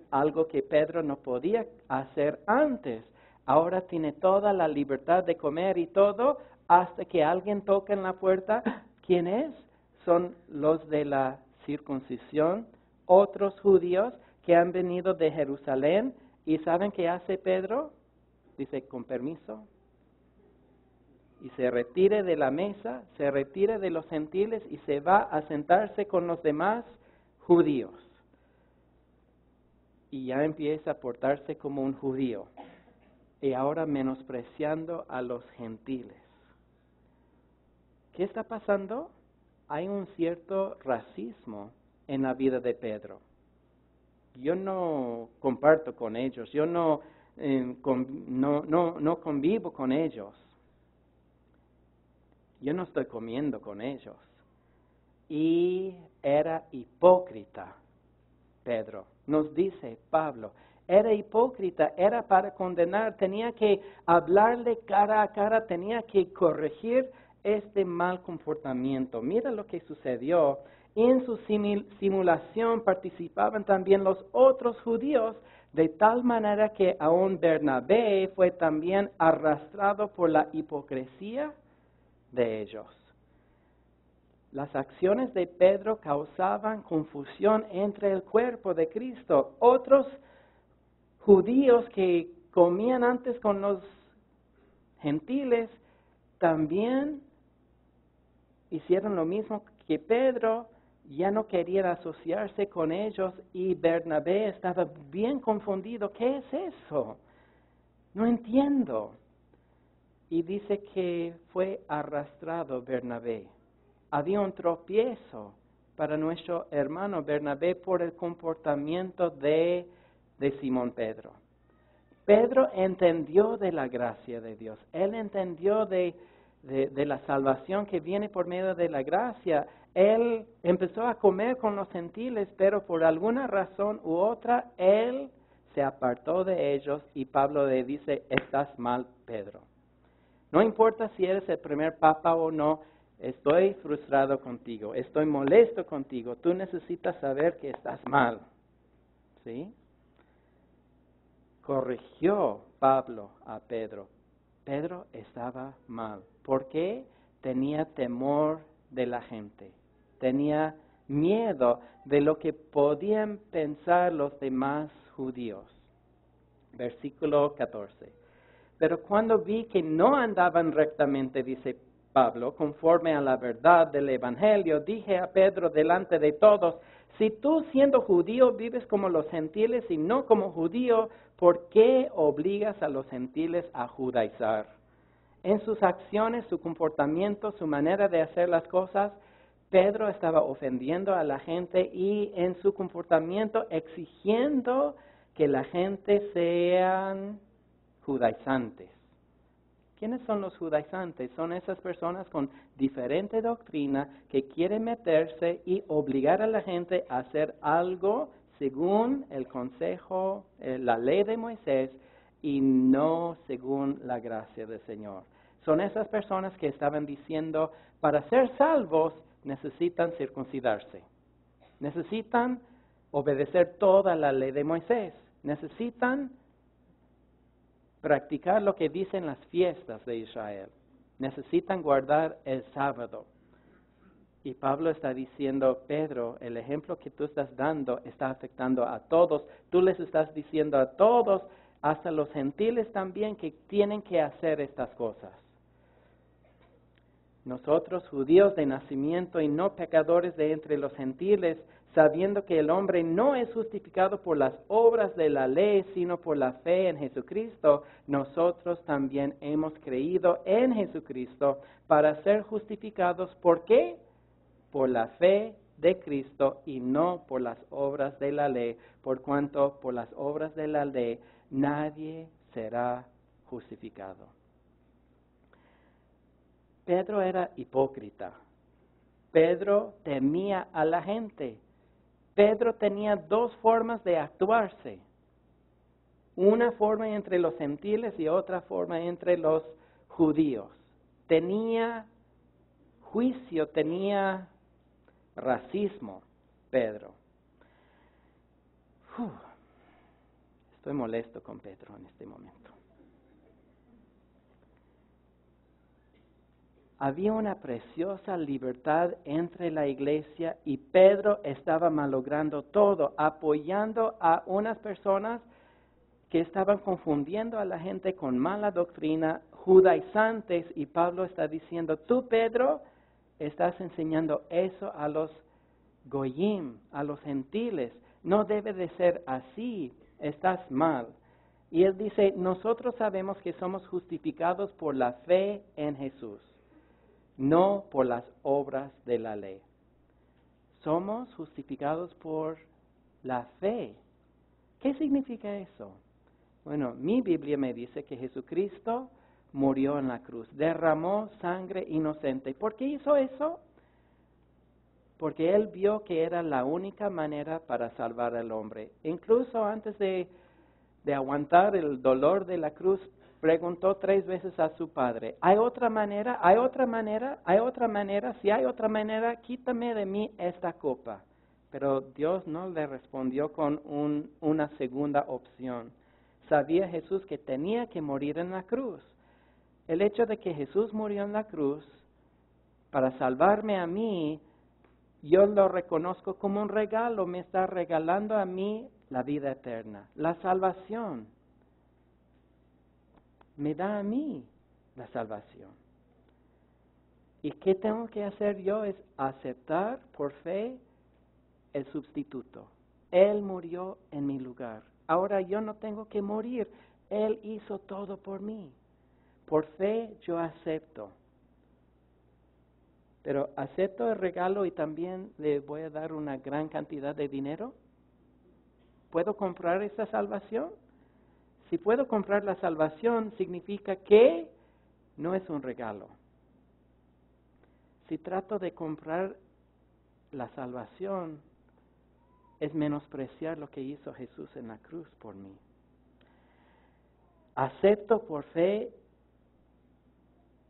Algo que Pedro no podía hacer antes. Ahora tiene toda la libertad de comer y todo hasta que alguien toca en la puerta. ¿Quién es? Son los de la circuncisión, otros judíos que han venido de Jerusalén. ¿Y saben qué hace Pedro? Dice, con permiso. Y se retire de la mesa, se retire de los gentiles y se va a sentarse con los demás judíos. Y ya empieza a portarse como un judío. y ahora menospreciando a los gentiles. ¿Qué está pasando? Hay un cierto racismo en la vida de Pedro. Yo no comparto con ellos, yo no convivo con ellos. Yo no estoy comiendo con ellos. Y era hipócrita, Pedro. Nos dice Pablo, era hipócrita, era para condenar, tenía que hablarle cara a cara, tenía que corregir este mal comportamiento. Mira lo que sucedió. En su simulación participaban también los otros judíos, de tal manera que aún Bernabé fue también arrastrado por la hipocresía de ellos. Las acciones de Pedro causaban confusión entre el cuerpo de Cristo. Otros judíos que comían antes con los gentiles también hicieron lo mismo que Pedro, ya no querían asociarse con ellos y Bernabé estaba bien confundido. ¿Qué es eso? No entiendo. Y dice que fue arrastrado Bernabé. Había un tropiezo para nuestro hermano Bernabé por el comportamiento de Simón Pedro. Pedro entendió de la gracia de Dios. Él entendió de la salvación que viene por medio de la gracia. Él empezó a comer con los gentiles, pero por alguna razón u otra, él se apartó de ellos y Pablo le dice, estás mal, Pedro. No importa si eres el primer papa o no, estoy frustrado contigo, estoy molesto contigo, tú necesitas saber que estás mal. ¿Sí? Corrigió Pablo a Pedro. Pedro estaba mal. ¿Por qué? Tenía temor de la gente. Tenía miedo de lo que podían pensar los demás judíos. Versículo 14. Pero cuando vi que no andaban rectamente, dice Pablo, conforme a la verdad del Evangelio, dije a Pedro delante de todos, si tú siendo judío vives como los gentiles y no como judío, ¿por qué obligas a los gentiles a judaizar? En sus acciones, su comportamiento, su manera de hacer las cosas, Pedro estaba ofendiendo a la gente y en su comportamiento exigiendo que la gente sean judaizantes. ¿Quiénes son los judaizantes? Son esas personas con diferente doctrina que quieren meterse y obligar a la gente a hacer algo según el consejo, la ley de Moisés y no según la gracia del Señor. Son esas personas que estaban diciendo, para ser salvos necesitan circuncidarse, necesitan obedecer toda la ley de Moisés, necesitan practicar lo que dicen las fiestas de Israel. Necesitan guardar el sábado. Y Pablo está diciendo, Pedro, el ejemplo que tú estás dando está afectando a todos. Tú les estás diciendo a todos, hasta los gentiles también, que tienen que hacer estas cosas. Nosotros, judíos de nacimiento y no pecadores de entre los gentiles, sabiendo que el hombre no es justificado por las obras de la ley, sino por la fe en Jesucristo, nosotros también hemos creído en Jesucristo para ser justificados. ¿Por qué? Por la fe de Cristo y no por las obras de la ley, por cuanto por las obras de la ley nadie será justificado. Pedro era hipócrita. Pedro temía a la gente. Pedro tenía dos formas de actuarse. Una forma entre los gentiles y otra forma entre los judíos. Tenía juicio, tenía racismo, Pedro. Estoy molesto con Pedro en este momento. Había una preciosa libertad entre la iglesia y Pedro estaba malogrando todo, apoyando a unas personas que estaban confundiendo a la gente con mala doctrina, judaizantes, y Pablo está diciendo, tú Pedro, estás enseñando eso a los goyim, a los gentiles, no debe de ser así, estás mal. Y él dice, nosotros sabemos que somos justificados por la fe en Jesús, no por las obras de la ley. Somos justificados por la fe. ¿Qué significa eso? Bueno, mi Biblia me dice que Jesucristo murió en la cruz, derramó sangre inocente. ¿Por qué hizo eso? Porque Él vio que era la única manera para salvar al hombre. Incluso antes de aguantar el dolor de la cruz, preguntó 3 veces a su Padre, ¿hay otra manera? ¿Hay otra manera? ¿Hay otra manera? Si hay otra manera, quítame de mí esta copa. Pero Dios no le respondió con una segunda opción. Sabía Jesús que tenía que morir en la cruz. El hecho de que Jesús murió en la cruz para salvarme a mí, yo lo reconozco como un regalo. Me está regalando a mí la vida eterna, la salvación. Me da a mí la salvación. ¿Y qué tengo que hacer yo? Es aceptar por fe el sustituto. Él murió en mi lugar. Ahora yo no tengo que morir. Él hizo todo por mí. Por fe yo acepto. Pero acepto el regalo y también le voy a dar una gran cantidad de dinero. ¿Puedo comprar esta salvación? Si puedo comprar la salvación, significa que no es un regalo. Si trato de comprar la salvación, es menospreciar lo que hizo Jesús en la cruz por mí. Acepto por fe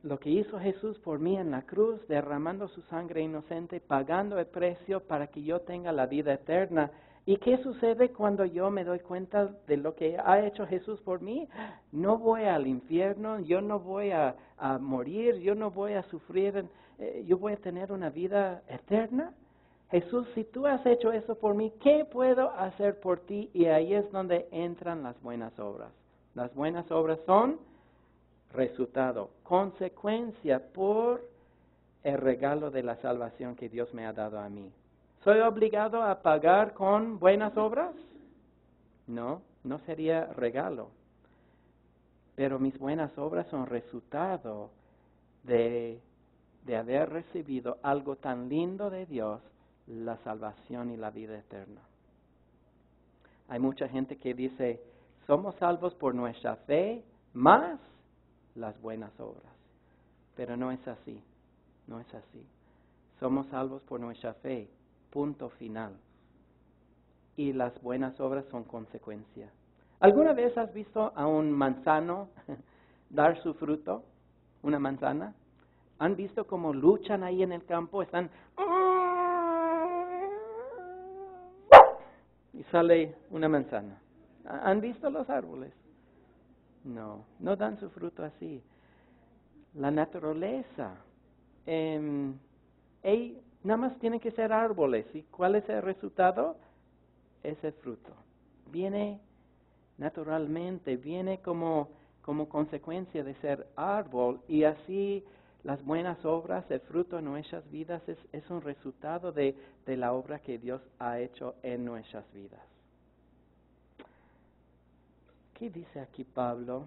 lo que hizo Jesús por mí en la cruz, derramando su sangre inocente, pagando el precio para que yo tenga la vida eterna. ¿Y qué sucede cuando yo me doy cuenta de lo que ha hecho Jesús por mí? No voy al infierno, yo no voy a morir, yo no voy a sufrir, yo voy a tener una vida eterna. Jesús, si tú has hecho eso por mí, ¿qué puedo hacer por ti? Y ahí es donde entran las buenas obras. Las buenas obras son resultado, consecuencia por el regalo de la salvación que Dios me ha dado a mí. ¿Soy obligado a pagar con buenas obras? No, no sería regalo. Pero mis buenas obras son resultado de haber recibido algo tan lindo de Dios, la salvación y la vida eterna. Hay mucha gente que dice, somos salvos por nuestra fe más las buenas obras. Pero no es así, no es así. Somos salvos por nuestra fe, punto final. Y las buenas obras son consecuencia. ¿Alguna vez has visto a un manzano dar su fruto? ¿Una manzana? ¿Han visto cómo luchan ahí en el campo? Están... y sale una manzana. ¿Han visto los árboles? No, no dan su fruto así. La naturaleza, nada más tienen que ser árboles. ¿Y cuál es el resultado? Es el fruto. Viene naturalmente, viene como consecuencia de ser árbol, y así las buenas obras, el fruto en nuestras vidas es un resultado de la obra que Dios ha hecho en nuestras vidas. ¿Qué dice aquí Pablo?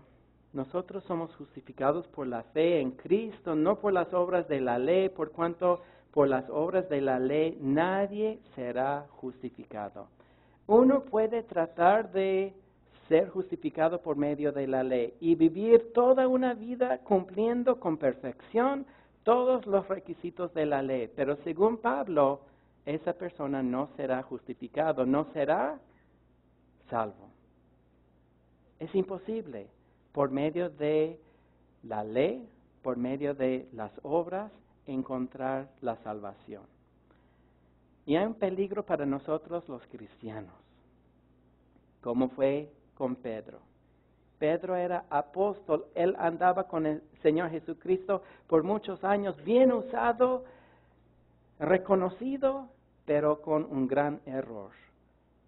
Nosotros somos justificados por la fe en Cristo, no por las obras de la ley, por cuanto por las obras de la ley nadie será justificado. Uno puede tratar de ser justificado por medio de la ley y vivir toda una vida cumpliendo con perfección todos los requisitos de la ley, pero según Pablo, esa persona no será justificado, no será salvo. Es imposible. Por medio de la ley, por medio de las obras, encontrar la salvación. Y hay un peligro para nosotros los cristianos, como fue con Pedro. Pedro era apóstol, él andaba con el Señor Jesucristo por muchos años, bien usado, reconocido, pero con un gran error.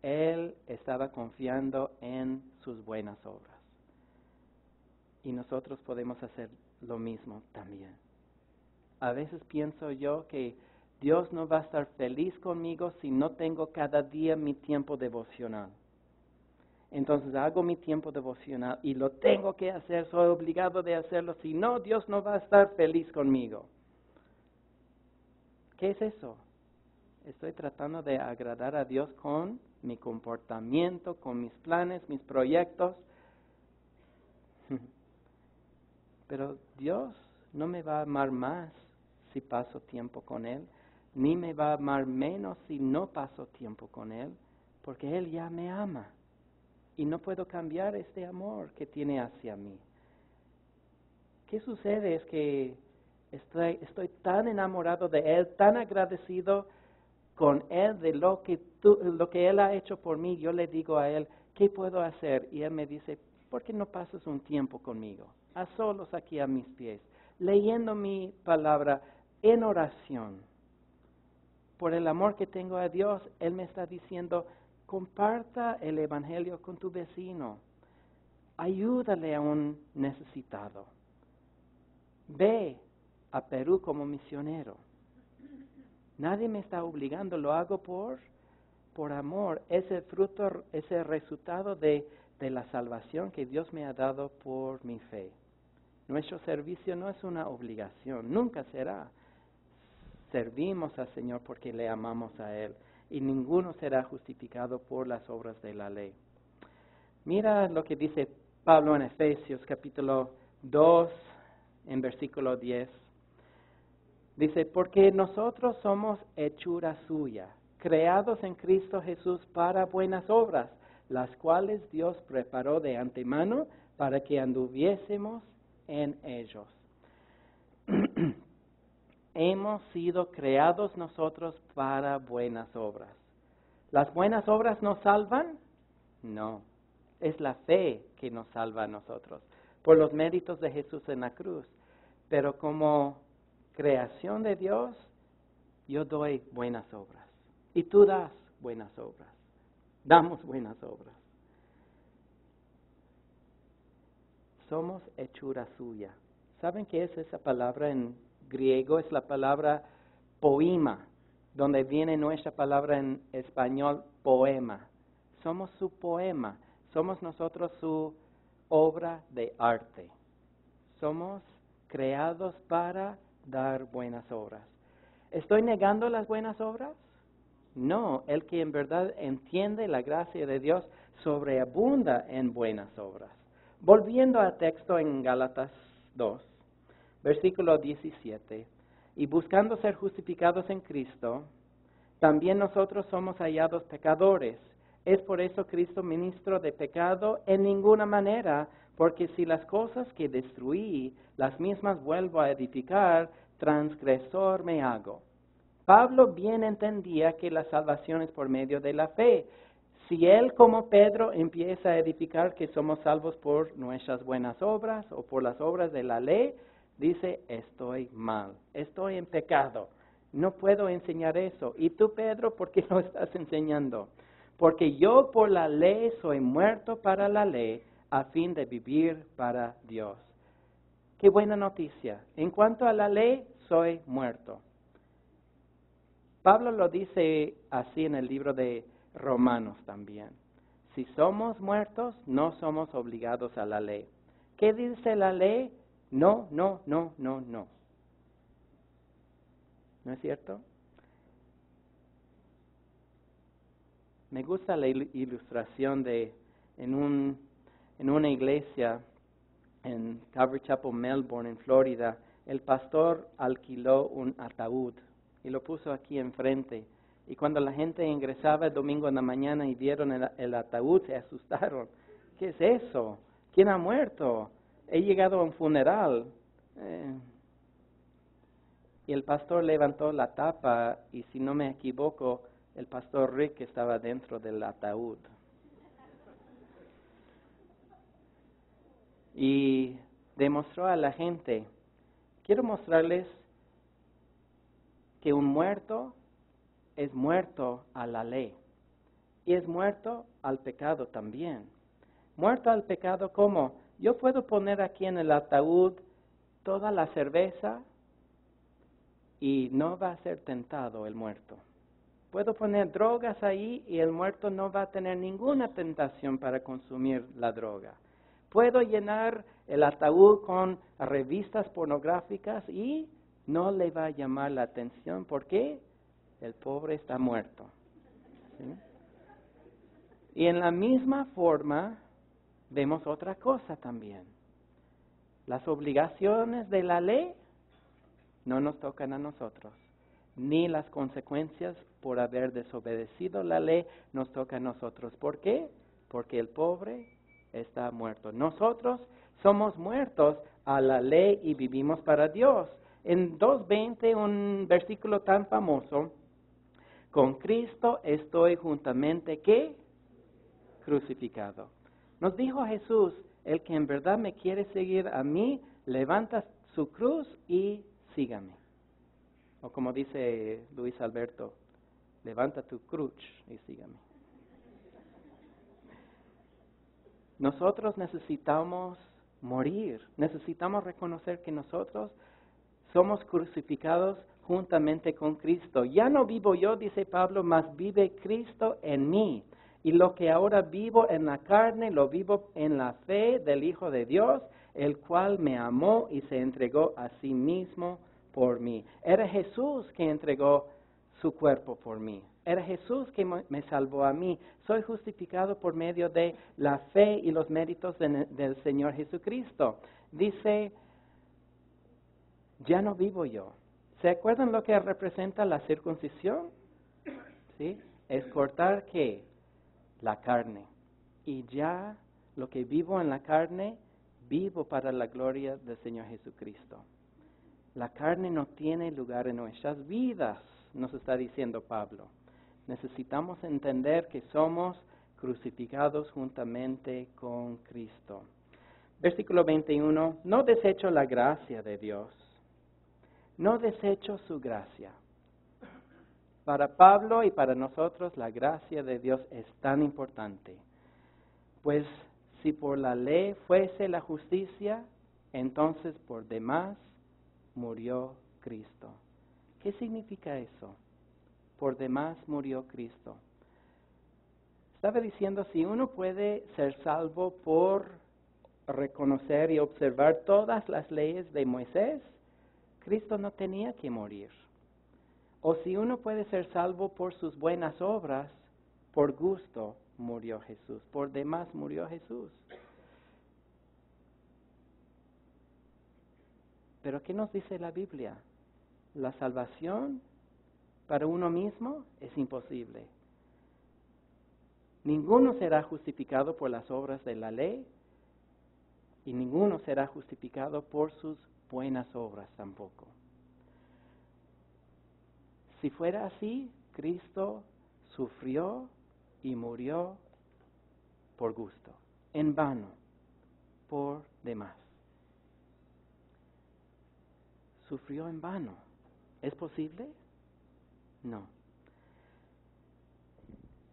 Él estaba confiando en sus buenas obras. Y nosotros podemos hacer lo mismo también. A veces pienso yo que Dios no va a estar feliz conmigo si no tengo cada día mi tiempo devocional. Entonces hago mi tiempo devocional y lo tengo que hacer, soy obligado de hacerlo, si no, Dios no va a estar feliz conmigo. ¿Qué es eso? Estoy tratando de agradar a Dios con mi comportamiento, con mis planes, mis proyectos. Pero Dios no me va a amar más si paso tiempo con Él, ni me va a amar menos si no paso tiempo con Él, porque Él ya me ama. Y no puedo cambiar este amor que tiene hacia mí. ¿Qué sucede? Es que estoy tan enamorado de Él, tan agradecido con Él de lo que Él ha hecho por mí. Yo le digo a Él, ¿qué puedo hacer? Y Él me dice, ¿por qué no pasas un tiempo conmigo? A solos aquí a mis pies, leyendo mi palabra en oración. Por el amor que tengo a Dios, Él me está diciendo, comparta el Evangelio con tu vecino. Ayúdale a un necesitado. Ve a Perú como misionero. Nadie me está obligando, lo hago por amor. Ese fruto, ese resultado de la salvación que Dios me ha dado por mi fe. Nuestro servicio no es una obligación, nunca será. Servimos al Señor porque le amamos a Él y ninguno será justificado por las obras de la ley. Mira lo que dice Pablo en Efesios capítulo 2 en versículo 10. Dice, porque nosotros somos hechura suya, creados en Cristo Jesús para buenas obras, las cuales Dios preparó de antemano para que anduviésemos en ellos. Hemos sido creados nosotros para buenas obras. ¿Las buenas obras nos salvan? No, es la fe que nos salva a nosotros, por los méritos de Jesús en la cruz. Pero como creación de Dios, yo doy buenas obras. Y tú das buenas obras. Damos buenas obras. Somos hechura suya. ¿Saben qué es esa palabra en griego? Es la palabra poema, donde viene nuestra palabra en español poema. Somos su poema. Somos nosotros su obra de arte. Somos creados para dar buenas obras. ¿Estoy negando las buenas obras? No, el que en verdad entiende la gracia de Dios sobreabunda en buenas obras. Volviendo al texto en Gálatas 2, versículo 17, y buscando ser justificados en Cristo, también nosotros somos hallados pecadores. ¿Es por eso Cristo ministro de pecado? En ninguna manera, porque si las cosas que destruí, las mismas vuelvo a edificar, transgresor me hago. Pablo bien entendía que la salvación es por medio de la fe. Si él, como Pedro, empieza a edificar que somos salvos por nuestras buenas obras o por las obras de la ley, dice, estoy mal, estoy en pecado, no puedo enseñar eso. ¿Y tú, Pedro, por qué lo estás enseñando? Porque yo por la ley soy muerto para la ley, a fin de vivir para Dios. Qué buena noticia. En cuanto a la ley, soy muerto. Pablo lo dice así en el libro de Romanos también. Si somos muertos, no somos obligados a la ley. ¿Qué dice la ley? No, no, no, no, no. ¿No es cierto? Me gusta la ilustración de en una iglesia en Calvary Chapel, Melbourne, en Florida. El pastor alquiló un ataúd y lo puso aquí enfrente. Y cuando la gente ingresaba el domingo en la mañana y vieron el ataúd, se asustaron. ¿Qué es eso? ¿Quién ha muerto? He llegado a un funeral. Y el pastor levantó la tapa y, si no me equivoco, el pastor Rick estaba dentro del ataúd. Y demostró a la gente, quiero mostrarles que un muerto es muerto a la ley y es muerto al pecado también. Muerto al pecado, ¿cómo? Yo puedo poner aquí en el ataúd toda la cerveza y no va a ser tentado el muerto. Puedo poner drogas ahí y el muerto no va a tener ninguna tentación para consumir la droga. Puedo llenar el ataúd con revistas pornográficas y no le va a llamar la atención. ¿Por qué? El pobre está muerto. ¿Sí? Y en la misma forma vemos otra cosa también. Las obligaciones de la ley no nos tocan a nosotros, ni las consecuencias por haber desobedecido la ley nos tocan a nosotros. ¿Por qué? Porque el pobre está muerto. Nosotros somos muertos a la ley y vivimos para Dios. En 2:20, un versículo tan famoso, con Cristo estoy juntamente, ¿qué? Crucificado. Nos dijo Jesús, el que en verdad me quiere seguir a mí, levanta su cruz y sígame. O como dice Luis Alberto, levanta tu cruz y sígame. Nosotros necesitamos morir, necesitamos reconocer que nosotros somos crucificados juntamente con Cristo. Ya no vivo yo, dice Pablo, mas vive Cristo en mí. Y lo que ahora vivo en la carne, lo vivo en la fe del Hijo de Dios, el cual me amó y se entregó a sí mismo por mí. Era Jesús que entregó su cuerpo por mí. Era Jesús que me salvó a mí. Soy justificado por medio de la fe y los méritos del Señor Jesucristo. Dice, ya no vivo yo. ¿Se acuerdan lo que representa la circuncisión? ¿Sí? Es cortar, ¿qué? La carne. Y ya lo que vivo en la carne, vivo para la gloria del Señor Jesucristo. La carne no tiene lugar en nuestras vidas, nos está diciendo Pablo. Necesitamos entender que somos crucificados juntamente con Cristo. Versículo 21, no desecho la gracia de Dios. No desecho su gracia. Para Pablo y para nosotros la gracia de Dios es tan importante. Pues si por la ley fuese la justicia, entonces por demás murió Cristo. ¿Qué significa eso? Por demás murió Cristo. Estaba diciendo, si uno puede ser salvo por reconocer y observar todas las leyes de Moisés, Cristo no tenía que morir. O si uno puede ser salvo por sus buenas obras, por gusto murió Jesús, por demás murió Jesús. Pero ¿qué nos dice la Biblia? La salvación para uno mismo es imposible. Ninguno será justificado por las obras de la ley y ninguno será justificado por sus buenas obras tampoco. Si fuera así, Cristo sufrió y murió por gusto, en vano, por demás. Sufrió en vano. ¿Es posible? No.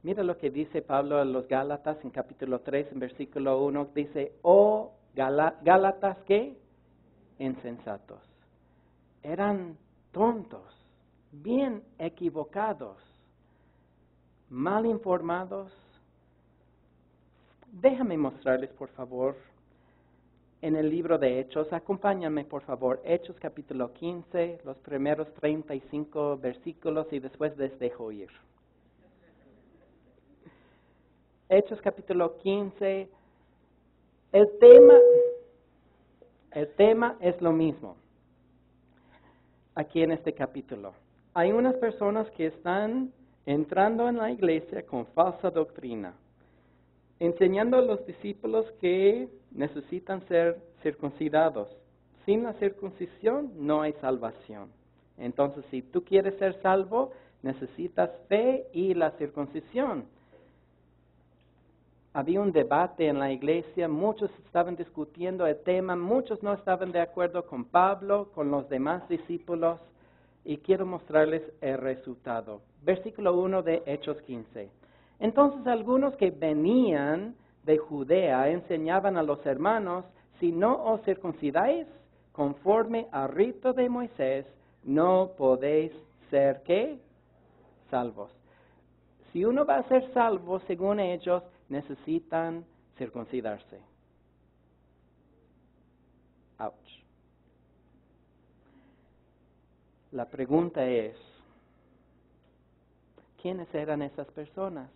Mira lo que dice Pablo a los Gálatas en capítulo 3, en versículo 1. Dice, oh Gálatas, ¿qué? Insensatos. Eran tontos, bien equivocados, mal informados. Déjame mostrarles, por favor, en el libro de Hechos. Acompáñame, por favor. Hechos capítulo 15, los primeros 35 versículos y después les dejo ir. Hechos capítulo 15. El tema es lo mismo aquí en este capítulo. Hay unas personas que están entrando en la iglesia con falsa doctrina, enseñando a los discípulos que necesitan ser circuncidados. Sin la circuncisión no hay salvación. Entonces, si tú quieres ser salvo, necesitas fe y la circuncisión. Había un debate en la iglesia, muchos estaban discutiendo el tema, muchos no estaban de acuerdo con Pablo, con los demás discípulos, y quiero mostrarles el resultado. Versículo 1 de Hechos 15. Entonces algunos que venían de Judea enseñaban a los hermanos, si no os circuncidáis conforme al rito de Moisés, no podéis ser, ¿qué? Salvos. Si uno va a ser salvo, según ellos, necesitan circuncidarse. Ouch. La pregunta es, ¿quiénes eran esas personas?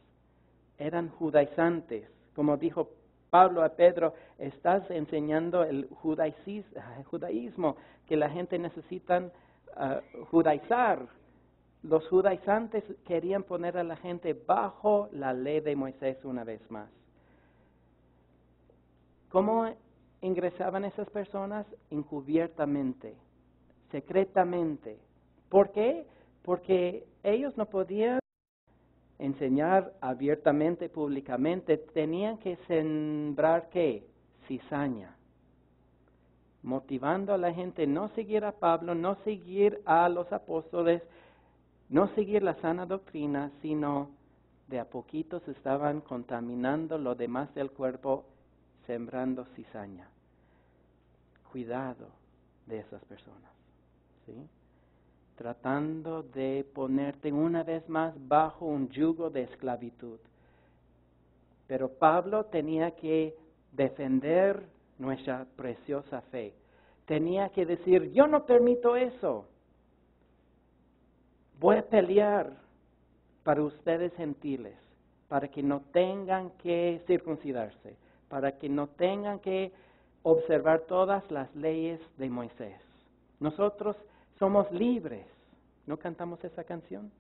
Eran judaizantes. Como dijo Pablo a Pedro, estás enseñando el judaísmo, que la gente necesita judaizar. Los judaizantes querían poner a la gente bajo la ley de Moisés una vez más. ¿Cómo ingresaban esas personas? Encubiertamente, secretamente. ¿Por qué? Porque ellos no podían enseñar abiertamente, públicamente. Tenían que sembrar, ¿qué? Cizaña. Motivando a la gente no seguir a Pablo, no seguir a los apóstoles, no seguir la sana doctrina, sino de a poquito se estaban contaminando lo demás del cuerpo, sembrando cizaña. Cuidado de esas personas, ¿sí? Tratando de ponerte una vez más bajo un yugo de esclavitud. Pero Pablo tenía que defender nuestra preciosa fe. Tenía que decir, yo no permito eso. Voy a pelear para ustedes gentiles, para que no tengan que circuncidarse, para que no tengan que observar todas las leyes de Moisés. Nosotros somos libres. ¿No cantamos esa canción?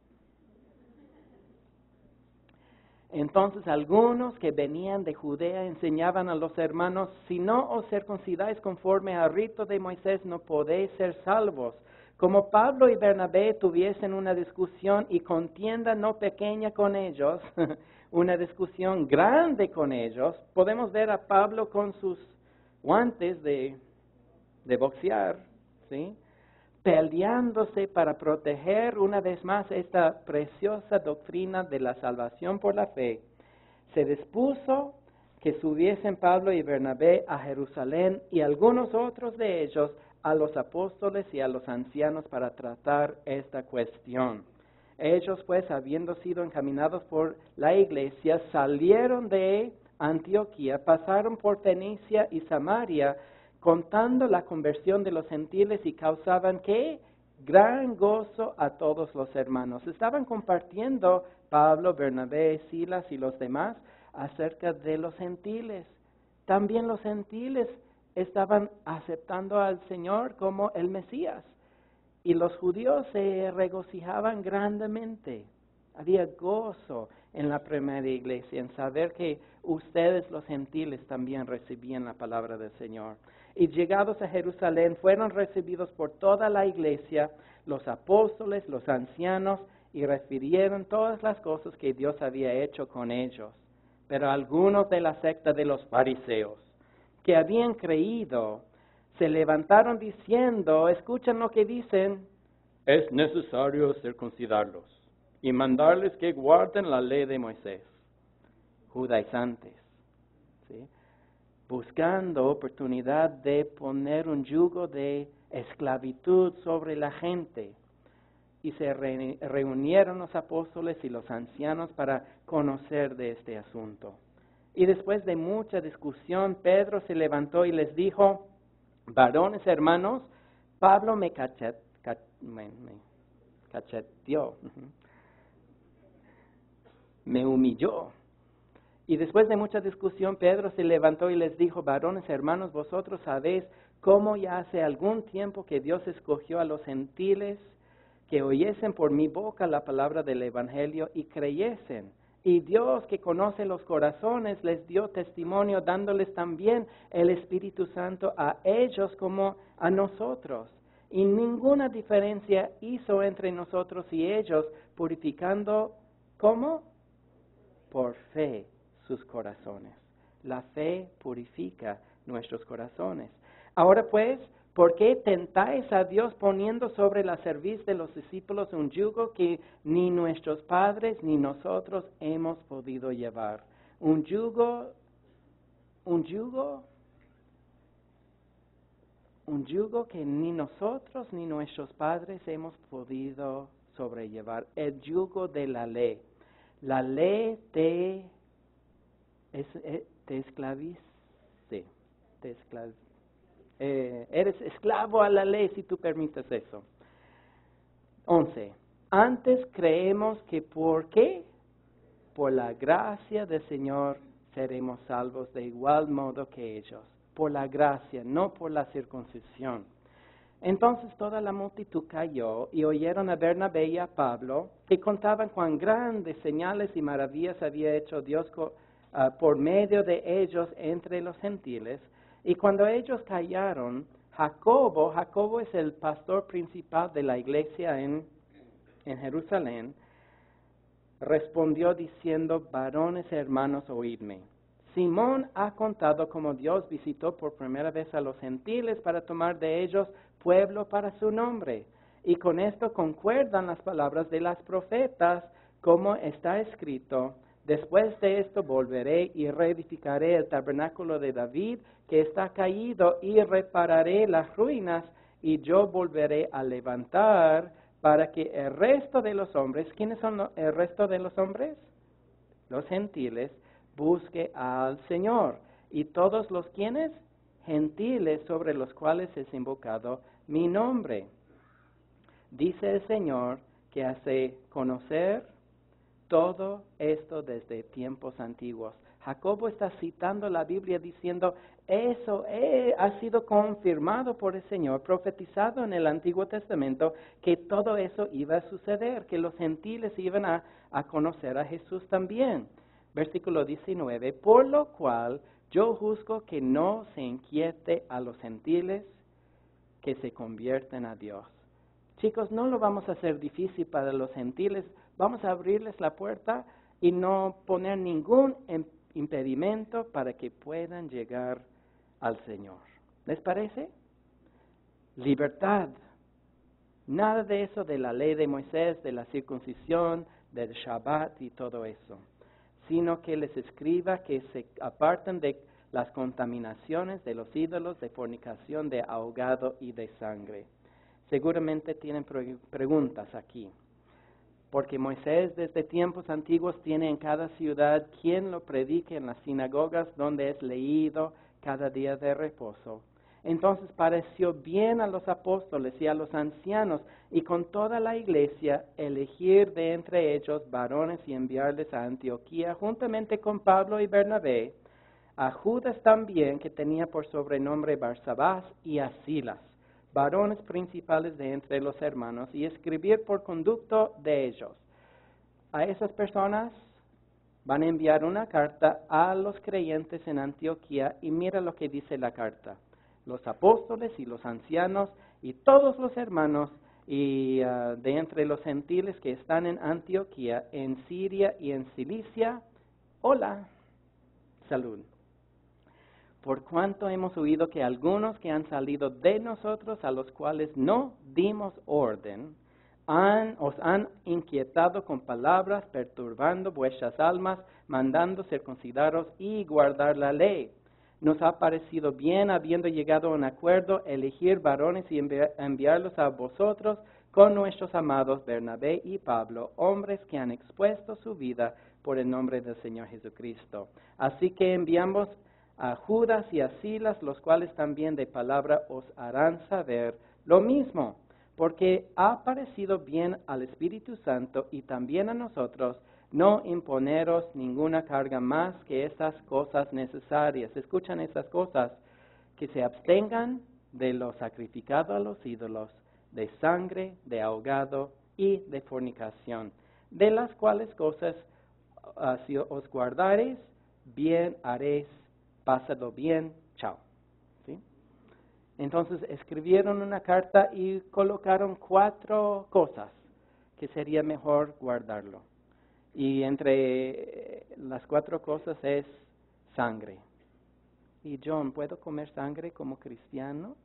Entonces algunos que venían de Judea enseñaban a los hermanos, si no os circuncidáis conforme al rito de Moisés, no podéis ser salvos. Como Pablo y Bernabé tuviesen una discusión y contienda no pequeña con ellos, una discusión grande con ellos, podemos ver a Pablo con sus guantes de boxear, ¿sí? Peleándose para proteger una vez más esta preciosa doctrina de la salvación por la fe. Se dispuso que subiesen Pablo y Bernabé a Jerusalén y algunos otros de ellos a los apóstoles y a los ancianos para tratar esta cuestión. Ellos pues, habiendo sido encaminados por la iglesia, salieron de Antioquía, pasaron por Fenicia y Samaria, contando la conversión de los gentiles y causaban, ¿qué? Gran gozo a todos los hermanos. Estaban compartiendo Pablo, Bernabé, Silas y los demás acerca de los gentiles. También los gentiles estaban aceptando al Señor como el Mesías. Y los judíos se regocijaban grandemente. Había gozo en la primera iglesia en saber que ustedes los gentiles también recibían la palabra del Señor. Y llegados a Jerusalén fueron recibidos por toda la iglesia, los apóstoles, los ancianos, y refirieron todas las cosas que Dios había hecho con ellos. Pero algunos de la secta de los fariseos, que habían creído, se levantaron diciendo, escuchen lo que dicen, es necesario circuncidarlos y mandarles que guarden la ley de Moisés. Judaizantes, ¿sí? Buscando oportunidad de poner un yugo de esclavitud sobre la gente. Y se reunieron los apóstoles y los ancianos para conocer de este asunto. Y después de mucha discusión, Pedro se levantó y les dijo, varones hermanos, Pablo me cacheteó, me humilló. Y después de mucha discusión, Pedro se levantó y les dijo, varones hermanos, vosotros sabéis cómo ya hace algún tiempo que Dios escogió a los gentiles que oyesen por mi boca la palabra del Evangelio y creyesen. Y Dios, que conoce los corazones, les dio testimonio dándoles también el Espíritu Santo a ellos como a nosotros. Y ninguna diferencia hizo entre nosotros y ellos, purificando, ¿cómo? Por fe sus corazones. La fe purifica nuestros corazones. Ahora pues, ¿por qué tentáis a Dios poniendo sobre la cerviz de los discípulos un yugo que ni nuestros padres ni nosotros hemos podido llevar? Un yugo que ni nosotros ni nuestros padres hemos podido sobrellevar. El yugo de la ley. La ley te esclavice. Eres esclavo a la ley si tú permites eso. 11. Antes creemos que ¿por qué? Por la gracia del Señor seremos salvos de igual modo que ellos. Por la gracia, no por la circuncisión. Entonces toda la multitud cayó y oyeron a Bernabé y a Pablo, que contaban cuán grandes señales y maravillas había hecho Dios por medio de ellos entre los gentiles. Y cuando ellos callaron, Jacobo es el pastor principal de la iglesia en Jerusalén, respondió diciendo: varones hermanos, oídme. Simón ha contado cómo Dios visitó por primera vez a los gentiles para tomar de ellos pueblo para su nombre. Y con esto concuerdan las palabras de las profetas, como está escrito: después de esto volveré y reedificaré el tabernáculo de David, que está caído, y repararé las ruinas, y yo volveré a levantar para que el resto de los hombres, ¿quiénes son el resto de los hombres? Los gentiles, busque al Señor. Y todos los quienes, gentiles sobre los cuales es invocado mi nombre. Dice el Señor que hace conocer todo esto desde tiempos antiguos. Jacobo está citando la Biblia diciendo, eso ha sido confirmado por el Señor, profetizado en el Antiguo Testamento, que todo eso iba a suceder, que los gentiles iban a conocer a Jesús también. Versículo 19, por lo cual yo juzgo que no se inquiete a los gentiles que se convierten a Dios. Chicos, no lo vamos a hacer difícil para los gentiles, vamos a abrirles la puerta y no poner ningún impedimento para que puedan llegar al Señor. ¿Les parece? Libertad. Nada de eso de la ley de Moisés, de la circuncisión, del Shabbat y todo eso, sino que les escriba que se aparten de las contaminaciones de los ídolos, de fornicación, de ahogado y de sangre. Seguramente tienen preguntas aquí, porque Moisés desde tiempos antiguos tiene en cada ciudad quien lo predique en las sinagogas donde es leído cada día de reposo. Entonces pareció bien a los apóstoles y a los ancianos y con toda la iglesia elegir de entre ellos varones y enviarles a Antioquía juntamente con Pablo y Bernabé, a Judas también, que tenía por sobrenombre Barsabás, y a Silas, varones principales de entre los hermanos, y escribir por conducto de ellos. A esas personas van a enviar una carta a los creyentes en Antioquía y mira lo que dice la carta. Los apóstoles y los ancianos y todos los hermanos y de entre los gentiles que están en Antioquía, en Siria y en Cilicia, hola, salud. Por cuanto hemos oído que algunos que han salido de nosotros, a los cuales no dimos orden, os han inquietado con palabras, perturbando vuestras almas, mandando circuncidaros y guardar la ley. Nos ha parecido bien, habiendo llegado a un acuerdo, elegir varones y enviarlos a vosotros con nuestros amados Bernabé y Pablo, hombres que han expuesto su vida por el nombre del Señor Jesucristo. Así que enviamos a Judas y a Silas, los cuales también de palabra os harán saber lo mismo, porque ha parecido bien al Espíritu Santo y también a nosotros no imponeros ninguna carga más que estas cosas necesarias. Escuchan estas cosas, que se abstengan de lo sacrificado a los ídolos, de sangre, de ahogado y de fornicación, de las cuales cosas si os guardareis, bien haréis. Pásalo bien, chao. ¿Sí? Entonces escribieron una carta y colocaron 4 cosas que sería mejor guardarlo. Y entre las 4 cosas es sangre. Y John, ¿puedo comer sangre como cristiano?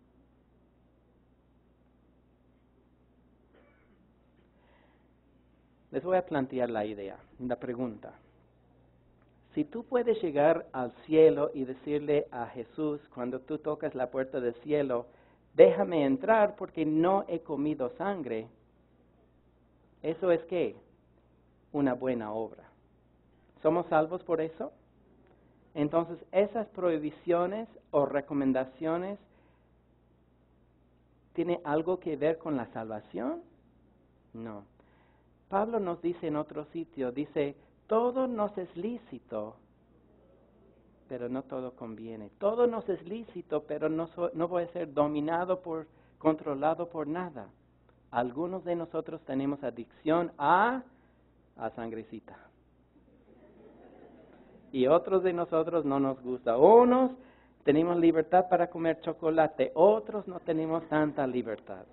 Les voy a plantear la idea, la pregunta. Si tú puedes llegar al cielo y decirle a Jesús, cuando tú tocas la puerta del cielo, déjame entrar porque no he comido sangre, ¿eso es qué? Una buena obra. ¿Somos salvos por eso? Entonces, esas prohibiciones o recomendaciones ¿tienen algo que ver con la salvación? No. Pablo nos dice en otro sitio, dice, todo nos es lícito, pero no todo conviene. Todo nos es lícito, pero no voy a ser controlado por nada. Algunos de nosotros tenemos adicción a sangrecita. Y otros de nosotros no nos gusta. Unos tenemos libertad para comer chocolate, otros no tenemos tanta libertad.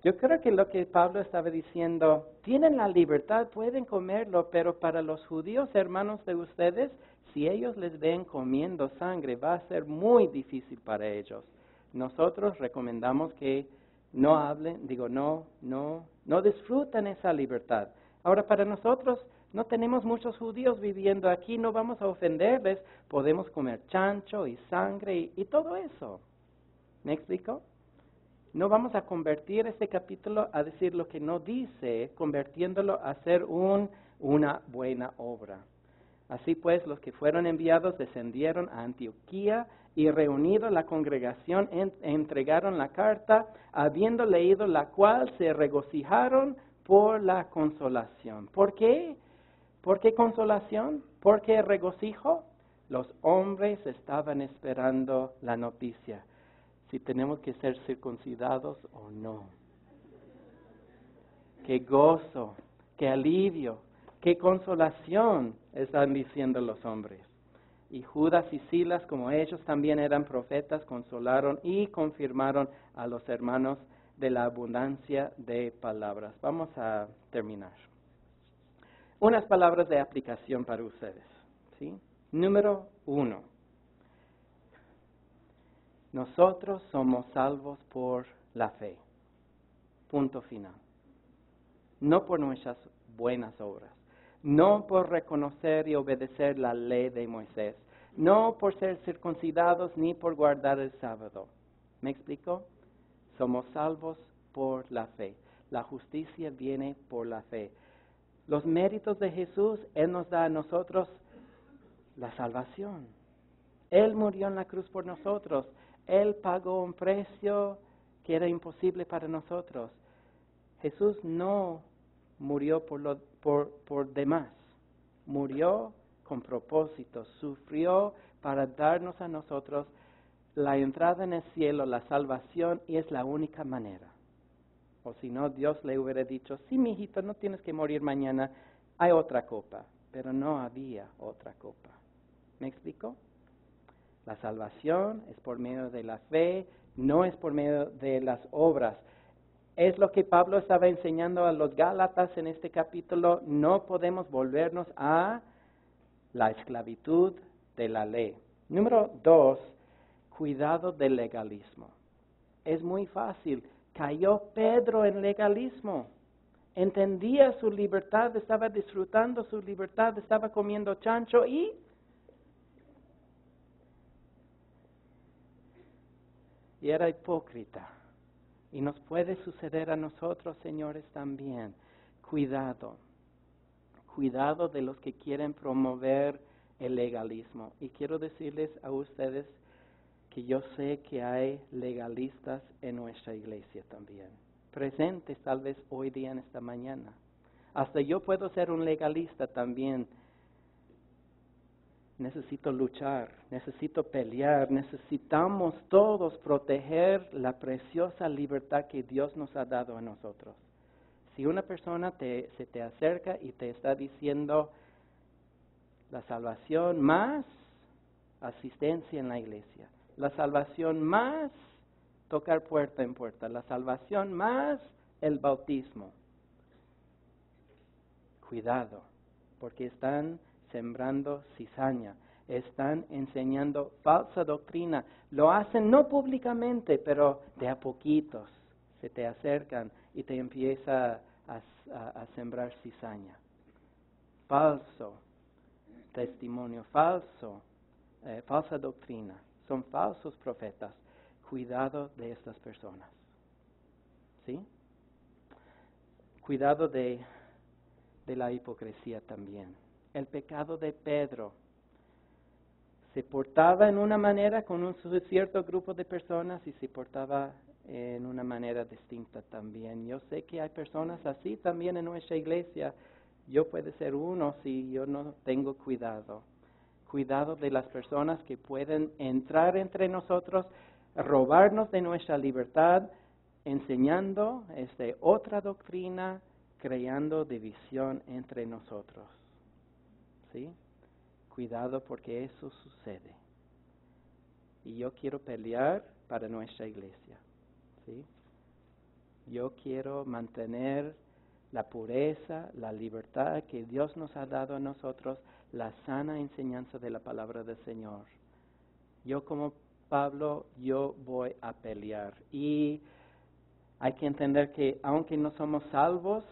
Yo creo que lo que Pablo estaba diciendo, tienen la libertad, pueden comerlo, pero para los judíos hermanos de ustedes, si ellos les ven comiendo sangre, va a ser muy difícil para ellos. Nosotros recomendamos que no hablen, no disfrutan esa libertad. Ahora, para nosotros, no tenemos muchos judíos viviendo aquí, no vamos a ofenderles, podemos comer chancho y sangre y todo eso. ¿Me explico? No vamos a convertir este capítulo a decir lo que no dice, convirtiéndolo a ser una buena obra. Así pues, los que fueron enviados descendieron a Antioquía y reunido la congregación entregaron la carta, habiendo leído la cual se regocijaron por la consolación. ¿Por qué? ¿Por qué consolación? ¿Por qué regocijo? Los hombres estaban esperando la noticia, si tenemos que ser circuncidados o no. Qué gozo, qué alivio, qué consolación están diciendo los hombres. Y Judas y Silas, como ellos también eran profetas, consolaron y confirmaron a los hermanos de la abundancia de palabras. Vamos a terminar. Unas palabras de aplicación para ustedes, ¿sí? Número 1. Nosotros somos salvos por la fe. Punto final. No por nuestras buenas obras. No por reconocer y obedecer la ley de Moisés. No por ser circuncidados ni por guardar el sábado. ¿Me explico? Somos salvos por la fe. La justicia viene por la fe. Los méritos de Jesús, Él nos da a nosotros la salvación. Él murió en la cruz por nosotros. Él pagó un precio que era imposible para nosotros. Jesús no murió por demás. Murió con propósito. Sufrió para darnos a nosotros la entrada en el cielo, la salvación, y es la única manera. O si no, Dios le hubiera dicho, sí, mijito, no tienes que morir mañana, hay otra copa. Pero no había otra copa. ¿Me explico? La salvación es por medio de la fe, no es por medio de las obras. Es lo que Pablo estaba enseñando a los Gálatas en este capítulo. No podemos volvernos a la esclavitud de la ley. Número 2, cuidado del legalismo. Es muy fácil. Cayó Pedro en legalismo. Entendía su libertad, estaba disfrutando su libertad, estaba comiendo chancho y era hipócrita. Y nos puede suceder a nosotros, señores, también. Cuidado. Cuidado de los que quieren promover el legalismo. Y quiero decirles a ustedes que yo sé que hay legalistas en nuestra iglesia también. Presentes tal vez hoy día en esta mañana. Hasta yo puedo ser un legalista también. Necesito luchar, necesito pelear, necesitamos todos proteger la preciosa libertad que Dios nos ha dado a nosotros. Si una persona se te acerca y te está diciendo la salvación más asistencia en la iglesia, la salvación más tocar puerta en puerta, la salvación más el bautismo, cuidado, porque están sembrando cizaña, están enseñando falsa doctrina. Lo hacen no públicamente, pero de a poquitos se te acercan y te empieza a sembrar cizaña. Falso testimonio, falsa doctrina. Son falsos profetas. Cuidado de estas personas. ¿Sí? Cuidado de la hipocresía también. el pecado de Pedro. Se portaba en una manera con un cierto grupo de personas y se portaba en una manera distinta también. Yo sé que hay personas así también en nuestra iglesia. Yo puedo ser uno si yo no tengo cuidado. Cuidado de las personas que pueden entrar entre nosotros, robarnos de nuestra libertad, enseñando otra doctrina, creando división entre nosotros. ¿Sí? Cuidado porque eso sucede. Y yo quiero pelear para nuestra iglesia. ¿Sí? Yo quiero mantener la pureza, la libertad que Dios nos ha dado a nosotros, la sana enseñanza de la palabra del Señor. Yo como Pablo, yo voy a pelear. Y hay que entender que aunque no somos salvos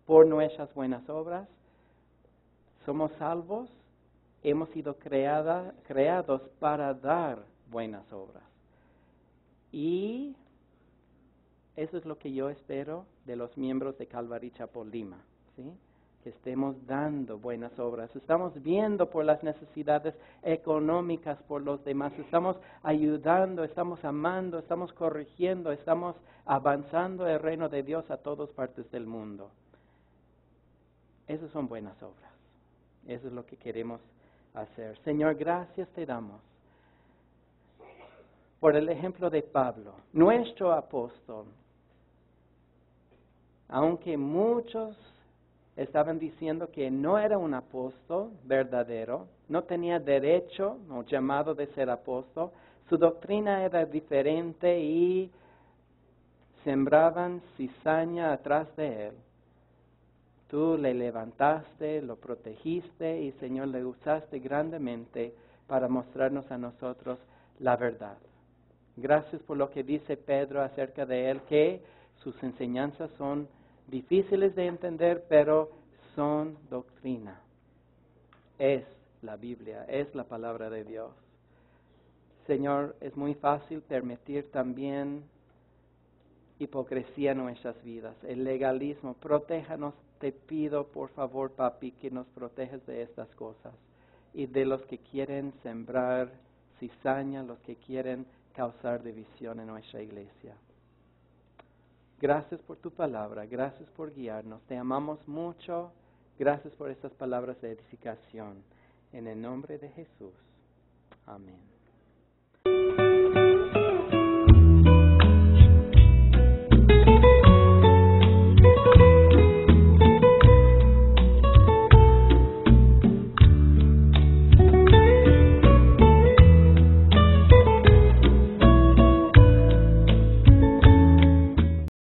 por nuestras buenas obras, somos salvos, hemos sido creados para dar buenas obras. Y eso es lo que yo espero de los miembros de Calvary Chapel Lima, ¿sí? Que estemos dando buenas obras. Estamos viendo por las necesidades económicas por los demás. Estamos ayudando, estamos amando, estamos corrigiendo, estamos avanzando el reino de Dios a todas partes del mundo. Esas son buenas obras. Eso es lo que queremos hacer. Señor, gracias te damos por el ejemplo de Pablo, nuestro apóstol. Aunque muchos estaban diciendo que no era un apóstol verdadero, no tenía derecho o llamado de ser apóstol, su doctrina era diferente y sembraban cizaña atrás de él. Tú le levantaste, lo protegiste y, Señor, le usaste grandemente para mostrarnos a nosotros la verdad. Gracias por lo que dice Pedro acerca de él, que sus enseñanzas son difíciles de entender, pero son doctrina. Es la Biblia, es la palabra de Dios. Señor, es muy fácil permitir también hipocresía en nuestras vidas, el legalismo. Protéjanos, te pido por favor, papi, que nos protejas de estas cosas y de los que quieren sembrar cizaña, los que quieren causar división en nuestra iglesia. Gracias por tu palabra, gracias por guiarnos, te amamos mucho, gracias por estas palabras de edificación. En el nombre de Jesús, amén.